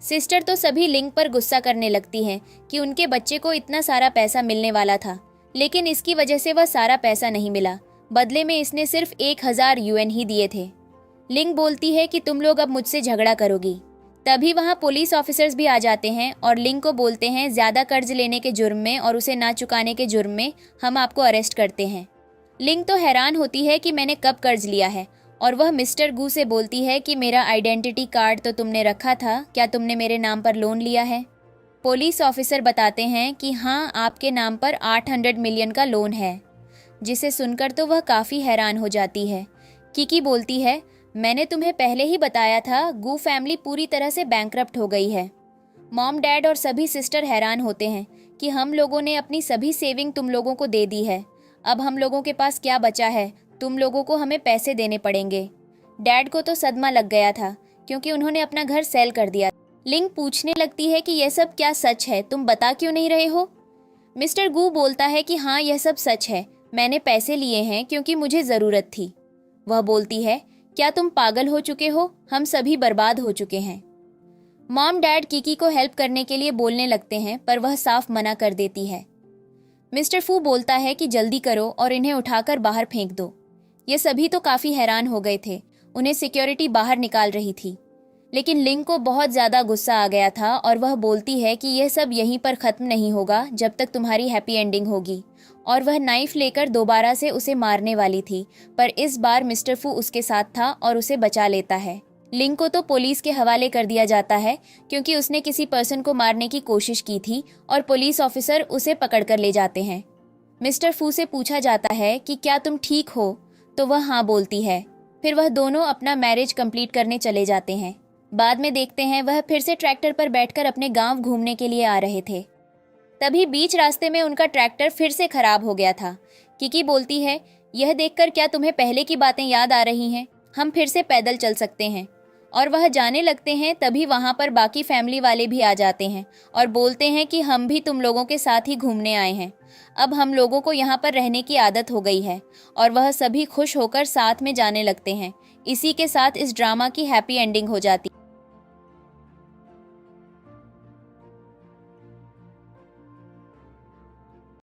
सिस्टर तो सभी लिंक पर गुस्सा करने लगती हैं कि उनके बच्चे को इतना सारा पैसा मिलने वाला था, लेकिन इसकी वजह से वह सारा पैसा नहीं मिला। बदले में इसने सिर्फ 1000 यूएन ही दिए थे। लिंक बोलती है कि तुम लोग अब मुझसे झगड़ा करोगी। तभी वहाँ पुलिस ऑफिसर्स भी आ जाते हैं और लिंक को बोलते हैं ज्यादा कर्ज लेने के जुर्म में और उसे ना चुकाने के जुर्म में हम आपको अरेस्ट करते हैं। लिंक तो हैरान होती है कि मैंने कब कर्ज लिया है और वह मिस्टर गू से बोलती है कि मेरा आइडेंटिटी कार्ड तो तुमने रखा था, क्या तुमने मेरे नाम पर लोन लिया है? पुलिस ऑफिसर बताते हैं कि हाँ, आपके नाम पर 800 मिलियन का लोन है, जिसे सुनकर तो वह काफ़ी हैरान हो जाती है। किकी बोलती है मैंने तुम्हें पहले ही बताया था, गू फैमिली पूरी तरह से बैंकरप्ट हो गई है। मॉम, डैड और सभी सिस्टर हैरान होते हैं कि हम लोगों ने अपनी सभी सेविंग तुम लोगों को दे दी है, अब हम लोगों के पास क्या बचा है? तुम लोगों को हमें पैसे देने पड़ेंगे। डैड को तो सदमा लग गया था क्योंकि उन्होंने अपना घर सेल कर दिया। लिंक पूछने लगती है कि यह सब क्या सच है, तुम बता क्यों नहीं रहे हो? मिस्टर गू बोलता है कि हाँ, यह सब सच है, मैंने पैसे लिए हैं क्योंकि मुझे ज़रूरत थी। वह बोलती है क्या तुम पागल हो चुके हो? हम सभी बर्बाद हो चुके हैं। मॉम डैड किकी को हेल्प करने के लिए बोलने लगते हैं पर वह साफ मना कर देती है। मिस्टर फू बोलता है कि जल्दी करो और इन्हें उठाकर बाहर फेंक दो। ये सभी तो काफ़ी हैरान हो गए थे, उन्हें सिक्योरिटी बाहर निकाल रही थी। लेकिन लिंक को बहुत ज़्यादा गुस्सा आ गया था और वह बोलती है कि यह सब यहीं पर ख़त्म नहीं होगा जब तक तुम्हारी हैप्पी एंडिंग होगी, और वह नाइफ लेकर दोबारा से उसे मारने वाली थी, पर इस बार मिस्टर फू उसके साथ था और उसे बचा लेता है। लिंक को तो पुलिस के हवाले कर दिया जाता है क्योंकि उसने किसी पर्सन को मारने की कोशिश की थी और पुलिस ऑफिसर उसे पकड़ कर ले जाते हैं। मिस्टर फू से पूछा जाता है कि क्या तुम ठीक हो, तो वह हाँ बोलती है। फिर वह दोनों अपना मैरिज कंप्लीट करने चले जाते हैं। बाद में देखते हैं वह फिर से ट्रैक्टर पर बैठकर अपने गांव घूमने के लिए आ रहे थे। तभी बीच रास्ते में उनका ट्रैक्टर फिर से खराब हो गया था। किकी बोलती है यह देखकर क्या तुम्हें पहले की बातें याद आ रही हैं? हम फिर से पैदल चल सकते हैं। और वह जाने लगते हैं। तभी वहाँ पर बाकी फैमिली वाले भी आ जाते हैं और बोलते हैं कि हम भी तुम लोगों के साथ ही घूमने आए हैं, अब हम लोगों को यहाँ पर रहने की आदत हो गई है। और वह सभी खुश होकर साथ में जाने लगते हैं। इसी के साथ इस ड्रामा की हैप्पी एंडिंग हो जाती है।